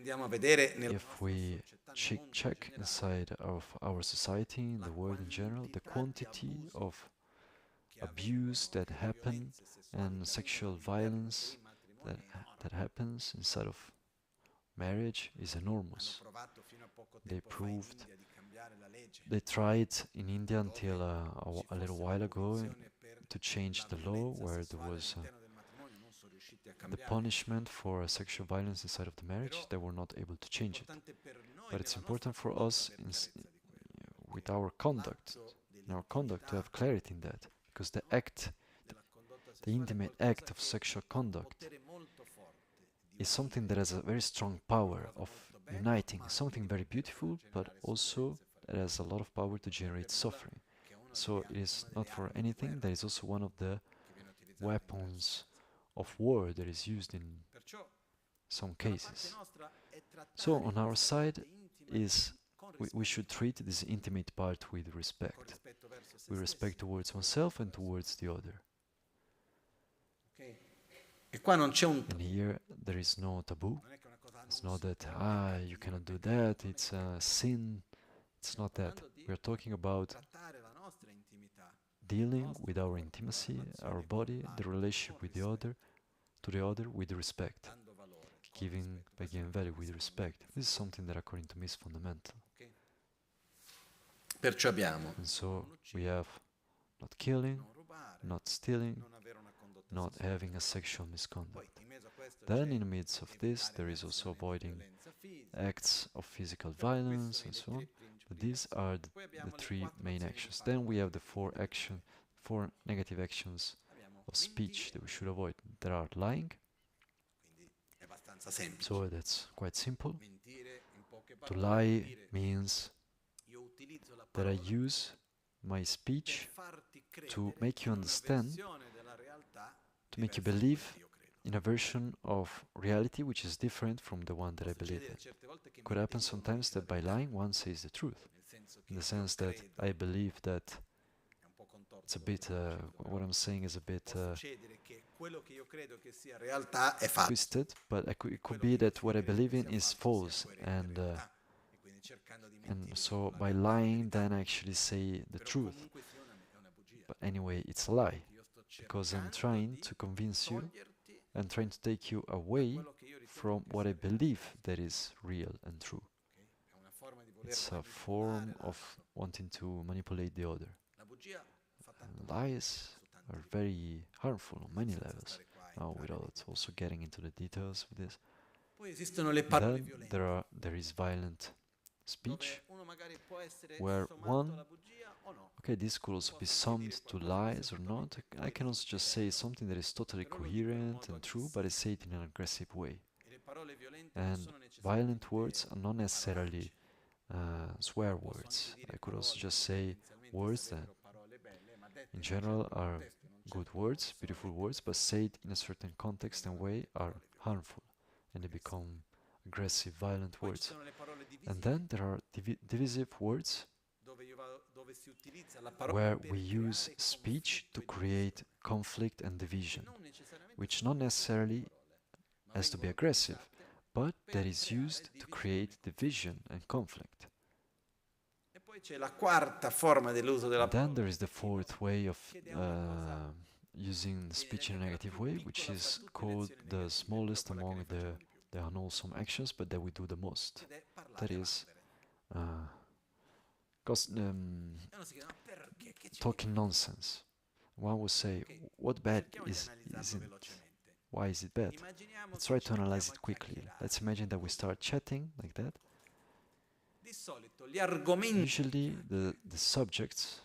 B: If we check inside of our society, in the world in general, the quantity of abuse that happen and sexual violence that happens inside of marriage is enormous. They tried in India until a little while ago to change the law where there was the punishment for sexual violence inside of the marriage. They were not able to change it. But it's important for us with our conduct, to have clarity in that, because the intimate act of sexual conduct is something that has a very strong power of uniting, something very beautiful, but also it has a lot of power to generate suffering. So it is not for anything, that is also one of the weapons of war that is used in some cases. So on our side we should treat this intimate part with respect. With respect towards oneself and towards the other. And here there is no taboo. It's not that, you cannot do that, it's a sin. It's not that. We are talking about dealing with our intimacy, our body, the relationship with the other, to the other with respect. Giving value with respect. This is something that according to me is fundamental.
C: Perciò abbiamo
B: And so we have not killing,
C: non rubare,
B: not stealing,
C: non avere una condotta
B: not
C: sessuale.
B: having a sexual
C: Poi
B: misconduct.
C: in mezzo a questo
B: Then,
C: c'è
B: in the midst of this,
C: evitare
B: there is also
C: inazione di
B: avoiding
C: violenza fisica.
B: acts of physical
C: Però questi
B: violence
C: sono
B: and
C: i
B: so on. But
C: principi di
B: these
C: azione.
B: are
C: Poi
B: the
C: abbiamo le
B: three
C: quattro
B: main
C: azioni di
B: actions.
C: fatto
B: Then we have the
C: negative.
B: four negative actions
C: Abbiamo
B: of speech that
C: mentire,
B: we should avoid. There are lying,
C: quindi è abbastanza semplice.
B: so that's quite simple.
C: Mentire in poche
B: To
C: parole vuol
B: lie
C: dire
B: means
C: io utilizzo la
B: that I
C: parola
B: use my
C: per
B: speech
C: farti
B: to
C: credere
B: make you
C: in una
B: understand,
C: versione della realtà
B: to make you
C: diversa da quella
B: believe
C: che io credo.
B: in a version of reality which is different from the one that
C: Può
B: I believe
C: succedere
B: in.
C: certe volte che
B: It could happen
C: mentendo
B: sometimes
C: dice la
B: that by
C: verità,
B: lying one says the truth,
C: nel senso che
B: in the
C: io
B: sense that
C: credo,
B: I believe that
C: è un po' contorto
B: it's a
C: quello
B: bit,
C: che sto dicendo, però
B: what I'm saying is a bit
C: può succedere che quello che io credo che sia realtà è falso.
B: twisted, but it could
C: Quello
B: be
C: che io
B: that what I
C: credo
B: believe
C: che
B: in
C: sia
B: is
C: falso sia
B: false,
C: coerente in realtà. E quindi cercando di
B: and
C: mentire
B: so
C: dico la
B: by
C: realtà, la
B: lying,
C: verità.
B: then I actually say the
C: Però
B: truth.
C: comunque sia è una bugia.
B: But anyway, it's a lie,
C: Perché io sto
B: because I'm
C: cercando
B: trying
C: di
B: to convince you
C: toglierti
B: and trying to take you
C: da
B: away
C: quello che io ritengo
B: from
C: che
B: what
C: sia
B: I
C: reale.
B: believe that is real and true.
C: Ok? È una forma di voler
B: It's a
C: manipolare
B: form of
C: l'altro.
B: wanting to manipulate the other.
C: La bugia fa tanto
B: And
C: male
B: lies
C: su tanti
B: are
C: livelli,
B: very harmful on many
C: senza
B: levels.
C: stare qua a
B: Now,
C: entrare nei
B: without also
C: dettagli.
B: getting into the details of this.
C: Poi esistono le parole
B: Then
C: violente,
B: there is violent speech,
C: dove uno magari può essere
B: where
C: sommato
B: one,
C: alla bugia o no.
B: okay, this could also be
C: Posso anche dire
B: summed to
C: qualcosa di
B: lies or not. I
C: assolutamente
B: can also just say
C: coerente,
B: something that is totally
C: però lo dico in un
B: coherent
C: modo
B: and true, but I
C: aggressivo.
B: say it in an aggressive way.
C: E le parole violente non
B: And
C: sono
B: violent
C: necessariamente
B: words are not necessarily
C: parolacce.
B: swear
C: Posso anche
B: words.
C: dire
B: I could also
C: parole
B: just
C: che
B: say
C: potenzialmente
B: words that
C: sarebbero parole belle, ma dette
B: in
C: in un
B: general
C: certo
B: are
C: contesto, in un
B: good
C: certo
B: words,
C: modo, sono
B: beautiful
C: dette
B: words, but
C: così.
B: said in a certain context and way are harmful, and they become aggressive, violent
C: Poi ci
B: words.
C: sono le parole
B: And
C: divisive,
B: then there are divisive words
C: dove si utilizza la parola
B: where
C: per
B: we use
C: creare
B: speech to
C: conflitto e
B: create
C: divisione,
B: conflict and
C: che
B: division,
C: non necessariamente
B: which
C: sono
B: not
C: brutte
B: necessarily
C: parole, ma
B: has to be
C: vengono
B: aggressive,
C: utilizzate
B: but that
C: per
B: is
C: creare
B: used to
C: divisione
B: create
C: e conflitto.
B: division and conflict.
C: E poi c'è la quarta forma dell'uso della
B: And then
C: parola
B: there is the
C: negativo,
B: fourth way of
C: che è una cosa
B: using
C: viene
B: speech in a
C: detta la
B: negative
C: più
B: way, which
C: piccola fra
B: is
C: tutte le
B: called
C: azioni
B: the
C: negative, però
B: smallest
C: quella che
B: among
C: ne facciamo di più,
B: the unwholesome actions, but that we do the most.
C: ed è
B: That
C: parlare a
B: is
C: vanvera. E uno si chiede, ma perché? Che ci
B: talking
C: vedi?
B: nonsense. One would say,
C: Ok,
B: what bad
C: cerchiamo di
B: is
C: analizzarlo
B: it?
C: velocemente.
B: Why is it bad?
C: Immaginiamo
B: Let's
C: che
B: try
C: ci
B: to analyze
C: mettiamo a
B: it quickly.
C: chiacchierare.
B: Let's imagine that we
C: Così.
B: start chatting like that.
C: Di solito gli argomenti
B: Usually the subjects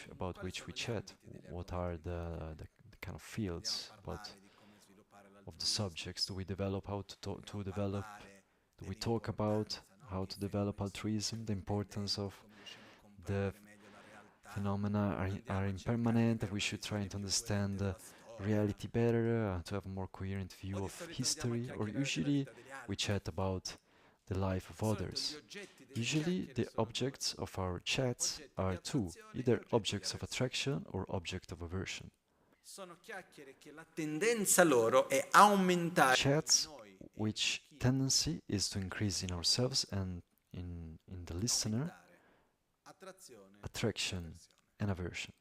B: about which we chat, what are the kind of fields about
C: di come sviluppare
B: of the
C: l'altruismo,
B: subjects do we develop, how to develop, do we talk
C: dell'importanza,
B: about
C: no?
B: how
C: Che
B: to
C: i
B: develop
C: fenomeni sono
B: altruism, the importance
C: interdipendenti,
B: of
C: come riusciamo a
B: the
C: comprendere meglio la realtà.
B: phenomena
C: Non andiamo
B: are
C: a cercare di
B: impermanent, that
C: avere
B: we
C: una
B: should try
C: visione
B: to
C: più
B: understand
C: coerente della storia.
B: reality better, to have a more coherent
C: O
B: view
C: di
B: of
C: solito andiamo a
B: history, or
C: chiacchierare della
B: usually
C: vita degli altri.
B: we chat about the life of
C: Di solito gli
B: others.
C: oggetti delle
B: Usually
C: chiacchiere
B: the
C: sono due.
B: objects of our chats
C: Oggetti di
B: are two,
C: attrazione e
B: either
C: oggetti di
B: objects of
C: avversione.
B: attraction or object of aversion.
C: Sono chiacchiere che la tendenza loro è aumentare
B: Chats
C: in noi e
B: which
C: in chi
B: tendency is to increase in ourselves and in the listener
C: aumentare attrazione e
B: attraction
C: avversione.
B: and aversion.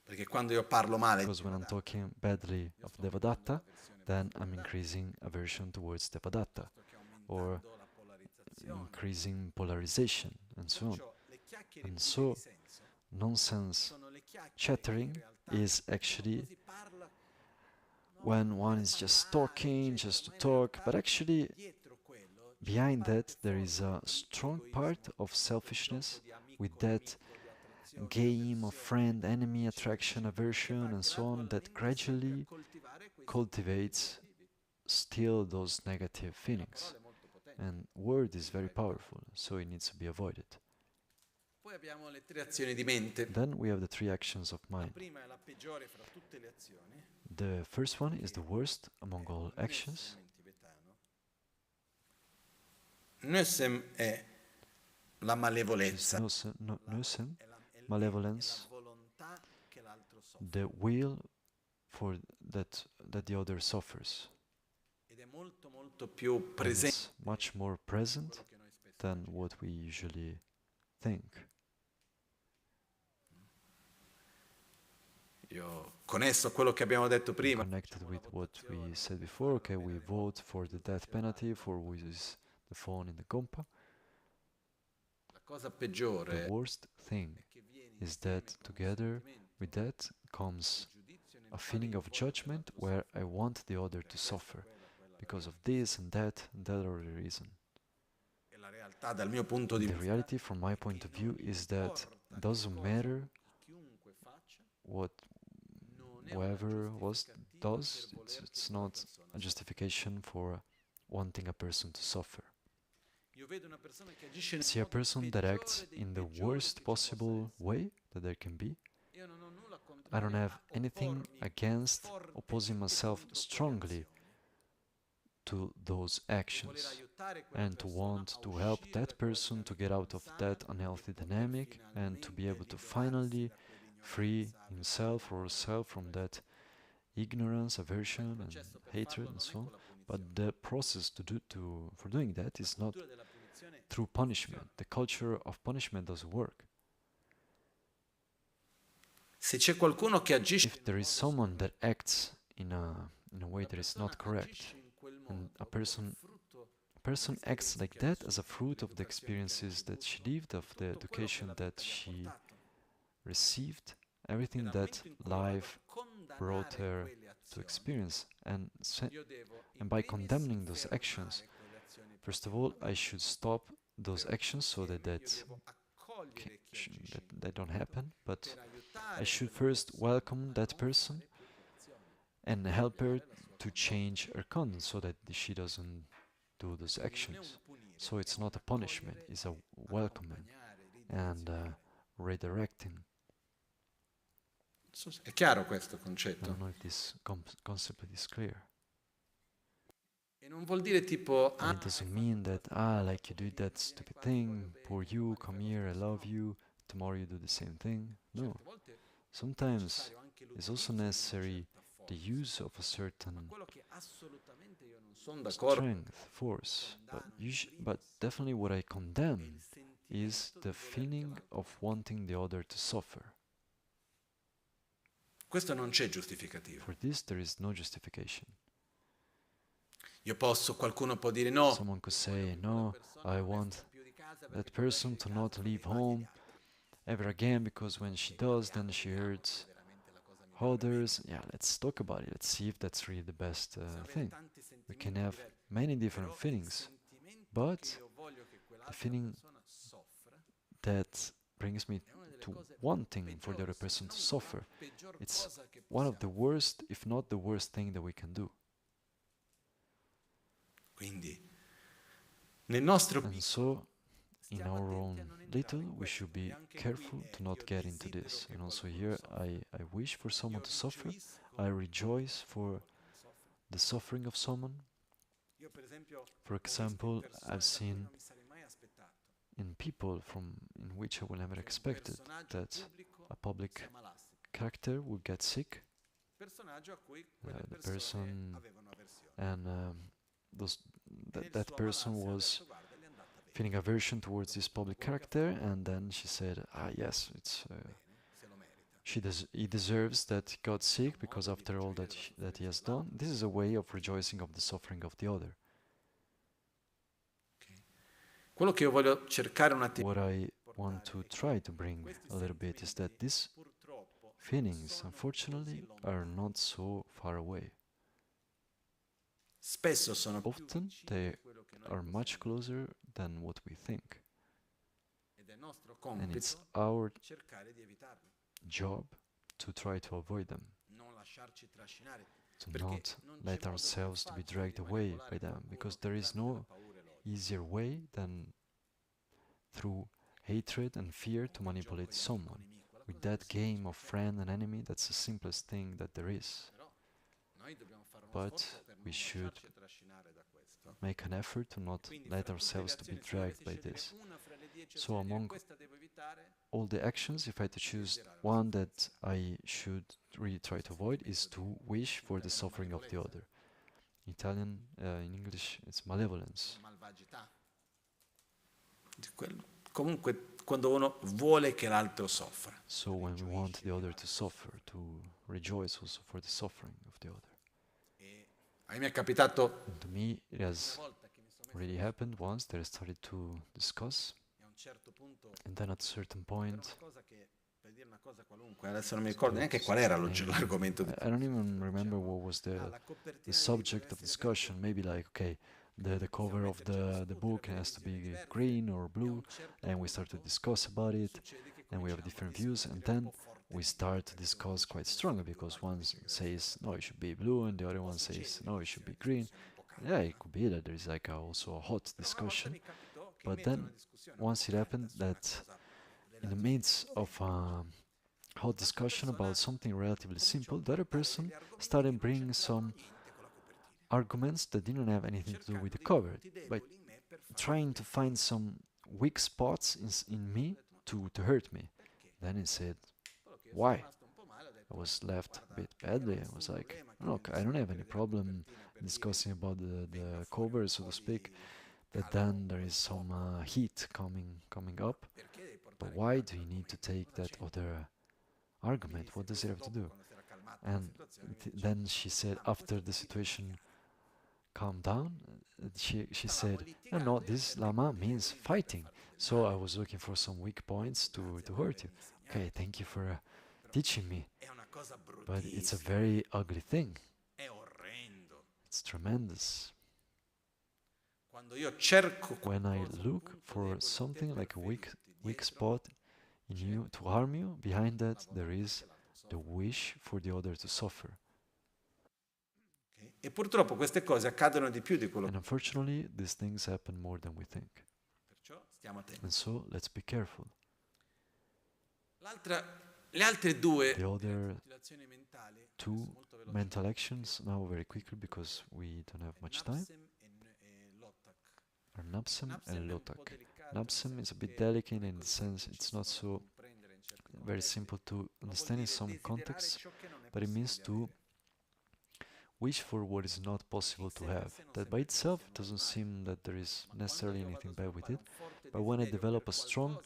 C: Perché quando io parlo male di
B: Because when I'm
C: Devadatta,
B: talking badly
C: io
B: of
C: sto aumentando
B: Devadatta,
C: l'avversione
B: then
C: verso
B: I'm
C: Devadatta,
B: increasing aversion towards Devadatta,
C: piuttosto che
B: or
C: aumentando la polarizzazione.
B: increasing polarization, and so on.
C: Perciò le chiacchiere
B: And
C: prive di
B: so,
C: senso
B: nonsense
C: sono le chiacchiere che in
B: chattering
C: realtà
B: is
C: uno
B: actually
C: così parla, no,
B: when one
C: per
B: is just
C: parlare,
B: talking,
C: eccetera,
B: just to
C: ma in
B: talk,
C: realtà
B: but actually
C: dietro quello c'è una
B: behind
C: parte
B: that there is a
C: forte di
B: strong
C: egoismo,
B: part of
C: questo
B: selfishness
C: gioco di amico,
B: with that
C: nemico, di attrazione, di
B: game of
C: avversione,
B: friend, enemy,
C: eccetera,
B: attraction,
C: eccetera, che
B: aversion,
C: va
B: and so on, that
C: gradualmente sempre a
B: gradually
C: coltivare questi
B: cultivates
C: negativi.
B: still those negative
C: La
B: feelings.
C: parola è molto potente.
B: And word is very
C: Quindi va evitata.
B: powerful, so it needs to be avoided.
C: Poi abbiamo le tre azioni di mente.
B: Then we have the three actions of
C: La
B: mind.
C: prima è la peggiore fra tutte le azioni.
B: The first one is the worst among all
C: È
B: actions.
C: Nesem in tibetano. Nesem è la
B: Is
C: malevolenza.
B: nusen,
C: È
B: malevolence,
C: la volontà che l'altro soffre.
B: the will for that the other suffers.
C: Ed è molto molto più
B: And
C: presente
B: it's much more
C: di
B: present
C: quello che noi spesso
B: than
C: immaginiamo.
B: what we usually think.
C: Io connesso a quello che abbiamo detto prima.
B: Connected with what we said before, okay, we vote for the death penalty, for we use the phone in the compa.
C: La cosa
B: The
C: peggiore
B: worst thing
C: è che viene
B: is
C: insieme
B: that
C: con un
B: together
C: sentimento
B: with that comes
C: di giudizio nel
B: a
C: quale
B: feeling
C: io
B: of
C: voglio che
B: judgment
C: l'altro
B: where
C: soffra.
B: I want the other to
C: Questa,
B: suffer
C: quella la
B: because of
C: realtà.
B: this and that other reason.
C: E la realtà dal mio punto di
B: The
C: vista
B: reality from my
C: è
B: point
C: che
B: of
C: non
B: view is that
C: importa che
B: doesn't
C: cosa
B: matter
C: chiunque faccia,
B: what
C: non è una
B: whoever was
C: giustificativa per
B: does,
C: voler che
B: it's
C: quella
B: not
C: persona
B: a
C: soffra.
B: justification for wanting a person to suffer.
C: Io vedo una persona che agisce nel
B: See a
C: modo
B: person that acts
C: peggiore dei
B: in the
C: peggiori
B: worst
C: che ci possa
B: possible
C: essere.
B: way that there can be.
C: Io non ho nulla
B: I don't
C: contrario
B: have
C: a
B: anything
C: oppormi
B: against opposing
C: fortemente
B: myself
C: contro quelle
B: strongly
C: azioni
B: to those
C: e voler
B: actions
C: aiutare quella
B: and to
C: persona
B: want
C: a
B: to help
C: uscire da
B: that
C: quella
B: person to get
C: dinamica
B: out of
C: malsana
B: that
C: e
B: unhealthy
C: poter
B: dynamic and to be
C: finalmente
B: able to
C: liberarsi
B: finally
C: da
B: free
C: quell'ignoranza,
B: himself or
C: avversione,
B: herself
C: tutto
B: from
C: questo.
B: that ignorance,
C: Ma il
B: aversion, and
C: processo per
B: hatred
C: farlo
B: and
C: non è
B: so on.
C: con la
B: But
C: punizione.
B: the process for doing that
C: La
B: is not
C: cultura della punizione
B: through
C: non
B: punishment.
C: funziona.
B: The culture of punishment doesn't work.
C: Se c'è qualcuno che agisce
B: If
C: in un
B: there is
C: modo
B: someone that
C: scorretto,
B: acts in a way
C: quella
B: that is
C: persona
B: not correct,
C: agisce in quel
B: and
C: modo come frutto
B: a
C: delle
B: person acts
C: esperienze
B: like
C: che ha
B: that as a
C: vissuto,
B: fruit of the
C: dell'educazione che ha
B: experiences that she
C: ricevuto,
B: lived,
C: di
B: of the
C: tutto quello che
B: education
C: la
B: that
C: vita gli ha
B: she
C: portato.
B: received,
C: E
B: everything
C: dal
B: that
C: momento in cui io vado a
B: life brought
C: condannare
B: her
C: quelle
B: to
C: azioni,
B: experience,
C: io devo
B: and
C: in
B: by
C: primis
B: condemning those actions,
C: fermare quelle azioni
B: first of
C: proprio
B: all,
C: nella
B: I
C: mia
B: should
C: vita.
B: stop those
C: Però
B: actions so that
C: insieme io devo accogliere chi agisce
B: that
C: in
B: they
C: quel
B: don't
C: modo
B: happen, but
C: per
B: I
C: aiutare
B: should
C: quella
B: first
C: persona
B: welcome
C: a
B: that
C: non
B: person
C: fare più quell'azione,
B: and
C: a
B: help her
C: cambiare la sua
B: to
C: condotta.
B: change her conduct so that she doesn't do those
C: Quindi non è un
B: actions.
C: punire,
B: So
C: è
B: it's
C: un
B: not a punishment,
C: accogliere
B: it's a
C: e
B: welcoming
C: accompagnare,
B: and
C: ridirezionare.
B: redirecting.
C: È chiaro questo
B: I
C: concetto?
B: don't know if this concept is clear.
C: E non vuol dire tipo,
B: And it
C: hai
B: doesn't
C: fatto
B: mean
C: quella
B: that,
C: stupida cosa,
B: like you did that
C: vieni
B: stupid
C: qua, ti voglio
B: thing, poor
C: bene,
B: you,
C: domani fai
B: come
C: lo
B: here, I
C: stesso.
B: love
C: No.
B: you, tomorrow you do the same thing. No.
C: Certe volte è
B: Sometimes
C: necessario anche
B: it's also
C: l'utilizzo di una
B: necessary
C: certa
B: the
C: forza.
B: use of a
C: Ma
B: certain
C: quello che assolutamente io non sono d'accordo,
B: strength, force,
C: condanno in
B: but
C: primis,
B: definitely what I
C: è il
B: condemn is
C: sentimento
B: the
C: di voler che
B: feeling
C: l'altro
B: of
C: soffra.
B: wanting the other to suffer.
C: Questo non c'è giustificativo.
B: For this, there is no justification.
C: Qualcuno può dire no,
B: Someone could
C: io voglio
B: say,
C: che quella
B: no,
C: persona
B: I
C: non esca
B: want
C: più di casa
B: that
C: perché quando esce
B: person
C: di
B: to
C: casa
B: not
C: fa dei
B: leave
C: danni agli
B: home
C: altri.
B: ever again because when she
C: Ok,
B: does, then she
C: vediamo se
B: hurts
C: veramente la cosa migliore o meno.
B: others. Yeah, let's talk about it. Let's see if that's really the best
C: Possiamo avere
B: thing.
C: tanti
B: We can
C: sentimenti
B: have
C: diversi,
B: many different
C: però il
B: feelings,
C: sentimento che
B: but
C: io voglio che
B: the
C: quell'altra
B: feeling
C: persona soffra
B: that brings me
C: è una delle
B: to
C: cose
B: wanting for the
C: peggiori,
B: other
C: se
B: person to
C: non la
B: suffer,
C: peggior
B: it's
C: cosa che
B: one of the
C: possiamo fare.
B: worst, if not the worst thing that we can do.
C: Quindi, nel nostro
B: And
C: piccolo,
B: so, in
C: stiamo
B: our
C: attenti a
B: own
C: non entrare
B: little,
C: in
B: we
C: questo,
B: should
C: perché
B: be
C: anche qui
B: careful to
C: io
B: not get into
C: desidero
B: this.
C: che
B: And also
C: qualcuno
B: here,
C: soffra.
B: I wish for someone
C: Io
B: to suffer.
C: rigioisco
B: I
C: quando
B: rejoice
C: vedo che
B: for
C: qualcuno soffre.
B: the suffering of someone.
C: Io per esempio
B: For
C: ho visto in
B: example, I've
C: persone da cui
B: seen
C: non mi sarei mai aspettato
B: in people in which I would never
C: che un
B: expected
C: personaggio
B: that
C: pubblico
B: a
C: si
B: public
C: ammalasse.
B: character would get sick.
C: Personaggio a cui quelle
B: The
C: persone
B: person
C: avevano avversione.
B: and those
C: E nel
B: that
C: suo
B: person
C: ammalarsi ha
B: was
C: detto guarda, gli è andata bene.
B: feeling aversion towards
C: Dopo
B: this
C: tutto
B: public
C: quello che ha
B: character,
C: fatto,
B: and then she said, "Ah, yes, it's
C: bene, se lo merita.
B: he deserves that he got
C: È
B: sick
C: un
B: because
C: modo di
B: after all
C: rigioire della
B: that he
C: sofferenza
B: has done,
C: dell'altro.
B: this is a way of rejoicing of the suffering of the other."
C: Okay. Quello che io voglio cercare un attimo
B: What I
C: di
B: want
C: portare
B: to
C: è
B: try
C: che
B: to bring
C: questi
B: a little bit is that
C: sentimenti
B: these
C: purtroppo non
B: feelings,
C: sono così
B: unfortunately, are
C: lontani.
B: not so far away.
C: Spesso sono più
B: Often
C: vicini
B: they
C: di quello che noi
B: are much
C: possiamo immaginare.
B: closer than what we think,
C: Ed è nostro
B: and it's
C: compito
B: our
C: cercare di evitarli,
B: job to try to avoid them,
C: non lasciarci trascinare,
B: to
C: perché
B: not
C: non c'è
B: let
C: modo più
B: ourselves to be
C: facile
B: dragged
C: di
B: away by
C: manipolare
B: them,
C: qualcuno
B: because
C: che
B: there is
C: tramite la
B: no
C: paura e l'odio.
B: easier way than through hatred and fear to
C: Con quel gioco
B: manipulate
C: di
B: someone.
C: amico-nemico, la
B: With
C: cosa più
B: that game
C: semplice
B: of
C: che c'è.
B: friend and enemy, that's the simplest thing that there is.
C: Però noi dobbiamo fare uno
B: But
C: sforzo per
B: we
C: non
B: should
C: lasciarci trascinare da questo.
B: make an effort to
C: E
B: not
C: quindi
B: let
C: fra tutte le
B: ourselves to be
C: azioni, se io
B: dragged
C: dovessi
B: by
C: scegliere
B: this.
C: una fra le 10
B: So
C: azioni, dire
B: among
C: questa devo evitare,
B: all the actions, if I had to choose
C: desiderare la
B: one
C: sofferenza
B: that I should really try to avoid is to wish for the suffering of the other. In Italian, in English, it's malevolence.
C: malvagità. Comunque, quando uno vuole che l'altro soffra.
B: So when we want the other to suffer, to rejoice also for the suffering of the other.
C: E a me mi è capitato
B: And to me, it
C: una
B: has
C: volta che mi sono messo
B: really happened once that I started to discuss
C: e a un
B: And then at a certain point,
C: Per dire una cosa qualunque, adesso non mi ricordo neanche qual era l'argomento.
B: I don't even remember what was the subject of discussion. Maybe like, okay, the cover of the book has to be green or blue, and we start to discuss about it, and we have different views, and then we start to discuss quite strongly because one says no, it should be blue, and the other one says no, it should be green. Yeah, it could be that there is like also a hot discussion, but then once it happened that in the midst of hot discussion about something relatively simple, the other person started bringing some arguments that didn't have anything to do with the cover, but trying to find some weak spots in me to hurt me. Then he said, why? I was left a bit badly. I was like, look, I don't have any problem discussing about the cover, so to speak, but then there is some heat coming up. But why do you need to take that other argument? What does it have to do? And then she said, after the situation calmed down, she said, no, this Lama means fighting. So I was looking for some weak points to hurt you. Okay, thank you for teaching me. But it's a very ugly thing. It's tremendous. When I look for something like a weak spot in you to harm you, behind that there is the wish for the other to suffer.
C: E purtroppo queste cose accadono di più di quello.
B: And unfortunately, these things happen more than we think. And so, let's be careful.
C: Le altre due
B: The other two mental actions, now very quickly because we don't have much time, are Napsam and Lotak. Napsam is a bit delicate in the sense it's not so very simple to understand in some contexts, but it means to wish for what is not possible to have. That by itself doesn't seem that there is necessarily anything bad with it, but when I develop a strong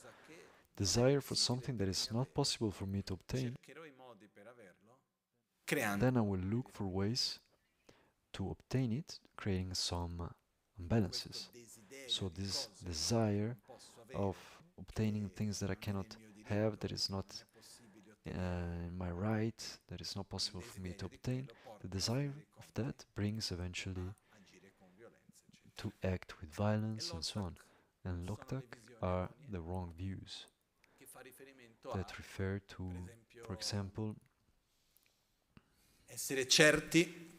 B: desire for something that is not possible for me to obtain, then I will look for ways to obtain it, creating some imbalances. So this desire of obtaining things that I cannot have, that is not in my right, that is not possible for me to obtain, the desire of that brings eventually to act with violence and so on. And Loktak are the wrong views that refer to, for example,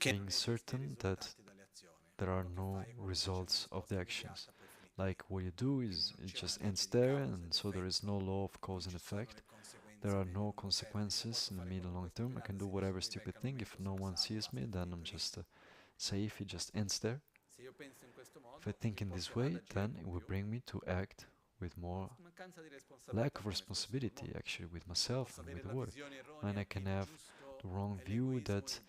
B: being certain that there are no results of the actions. Like what you do is it just ends there, and so there is no law of cause and effect. There are no consequences in the mid and long term. I can do whatever stupid thing. If no one sees me, then I'm just safe. It just ends there. If I think in this way, then it will bring me to act with more lack of responsibility, actually, with myself and with the world. And I can have the wrong view that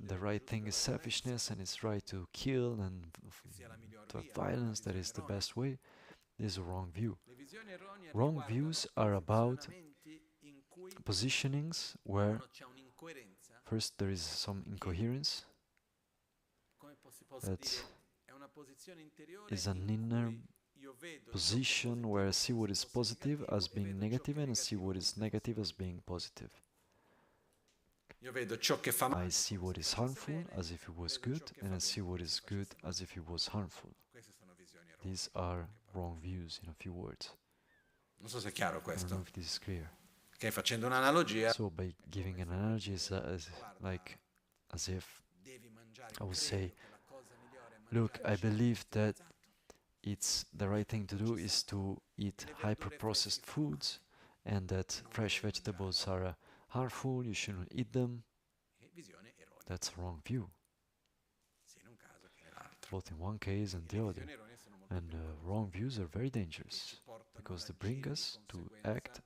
B: the right thing is selfishness and it's right to kill and to have violence, that is the best way. This is a wrong view. Wrong views are about positionings where first there is some incoherence, that is an inner position where I see what is positive as being negative and I see what is negative as being positive. I see what is harmful as if it was good, and I see what is good as if it was harmful. These are wrong views, in a few words.
C: Non so se è chiaro
B: I don't know
C: questo.
B: if this is clear.
C: Che facendo un'analogia,
B: So by giving an analogy, is as if I would say, look, I believe that it's the right thing to do is to eat hyper-processed foods, and that fresh vegetables are harmful, you shouldn't eat them. That's a wrong view, both in one case and the other. And wrong views are very dangerous, because they bring us to act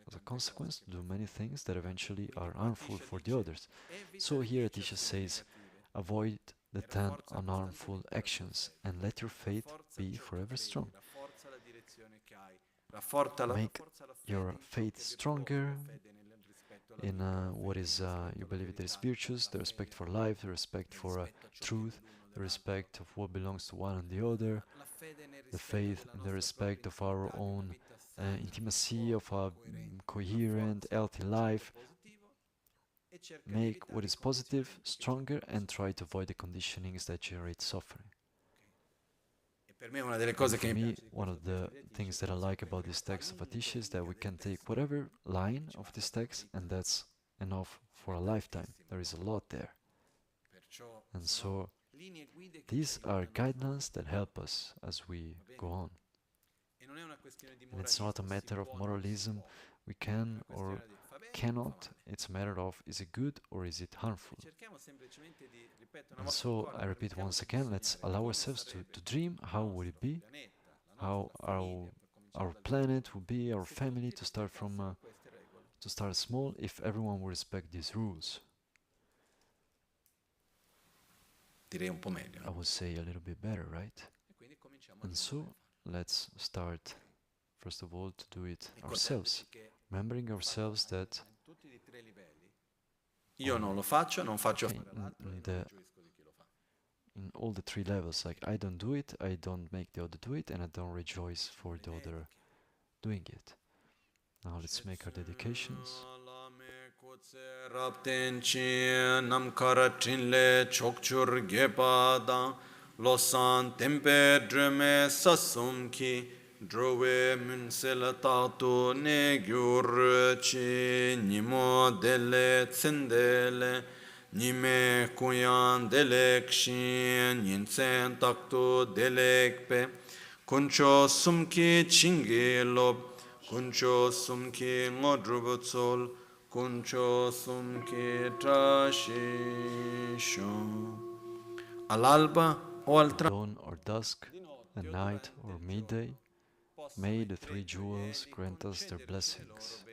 B: as a consequence, to do many things that eventually are harmful for the others. So here Atisha says, avoid the 10 unharmful actions and let your faith be forever strong. Make your faith stronger in what is you believe there is virtues, the respect for life, the respect for truth, the respect of what belongs to one and the other, the faith and the respect of our own intimacy, of a coherent, healthy life, make what is positive stronger and try to avoid the conditionings that generate suffering. For me, one of the things that I like about this text of Atish is that we can take whatever line of this text and that's enough for a lifetime. There is a lot there. And so these are guidelines that help us as we go on. And it's not a matter of moralism, we can or cannot, it's a matter of is it good or is it harmful. And so I repeat once again, let's allow ourselves to dream how would it be, how our planet would be, our family, to start small if everyone would respect these rules. I would say a little bit better, right? And so let's start first of all to do it ourselves, remembering ourselves that
C: io non lo faccio, non faccio
B: in all the three levels, like I don't do it, I don't make the other do it, and I don't rejoice for the other doing it. Now let's make our dedications.
A: Drove munsel tato ne gyurci nimo delle tsendele nime kuyan delekshin ninsen takto delekpe kuncho sumki chingi lob kuncho sumki ngodrubutsol kuncho sumki trashisho all'alba o al
B: dawn or dusk, at night or midday, may the three jewels grant us their blessings.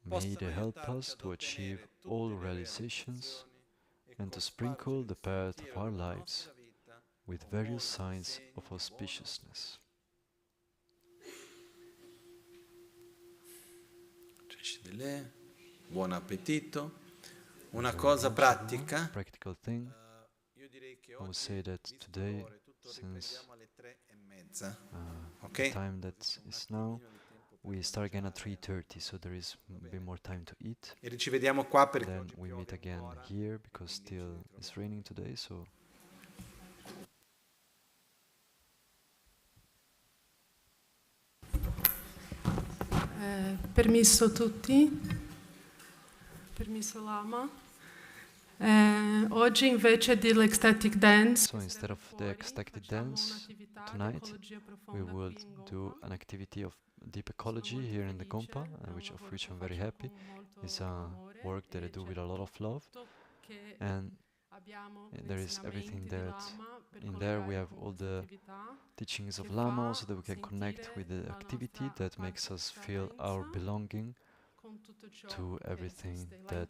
B: May they help us to achieve all realizations and to sprinkle the path of our lives with various signs of auspiciousness.
C: Buon appetito. Una cosa pratica.
B: Practical thing. I would say that today, since the time that is now, we start again at 3:30, so there is a bit more time to eat.
C: E ci vediamo qua perché
B: then we meet again here because still it's raining today, so
D: permesso tutti, permesso Lama. Oggi invece dell'ecstatic dance,
B: so instead of the ecstatic dance, tonight we will do an activity of deep ecology here in the Gompa, of which I'm very happy. It's a work that I do with a lot of love, and there is everything that in there we have all the teachings of Lama, so that we can connect with the activity that makes us feel our belonging to everything that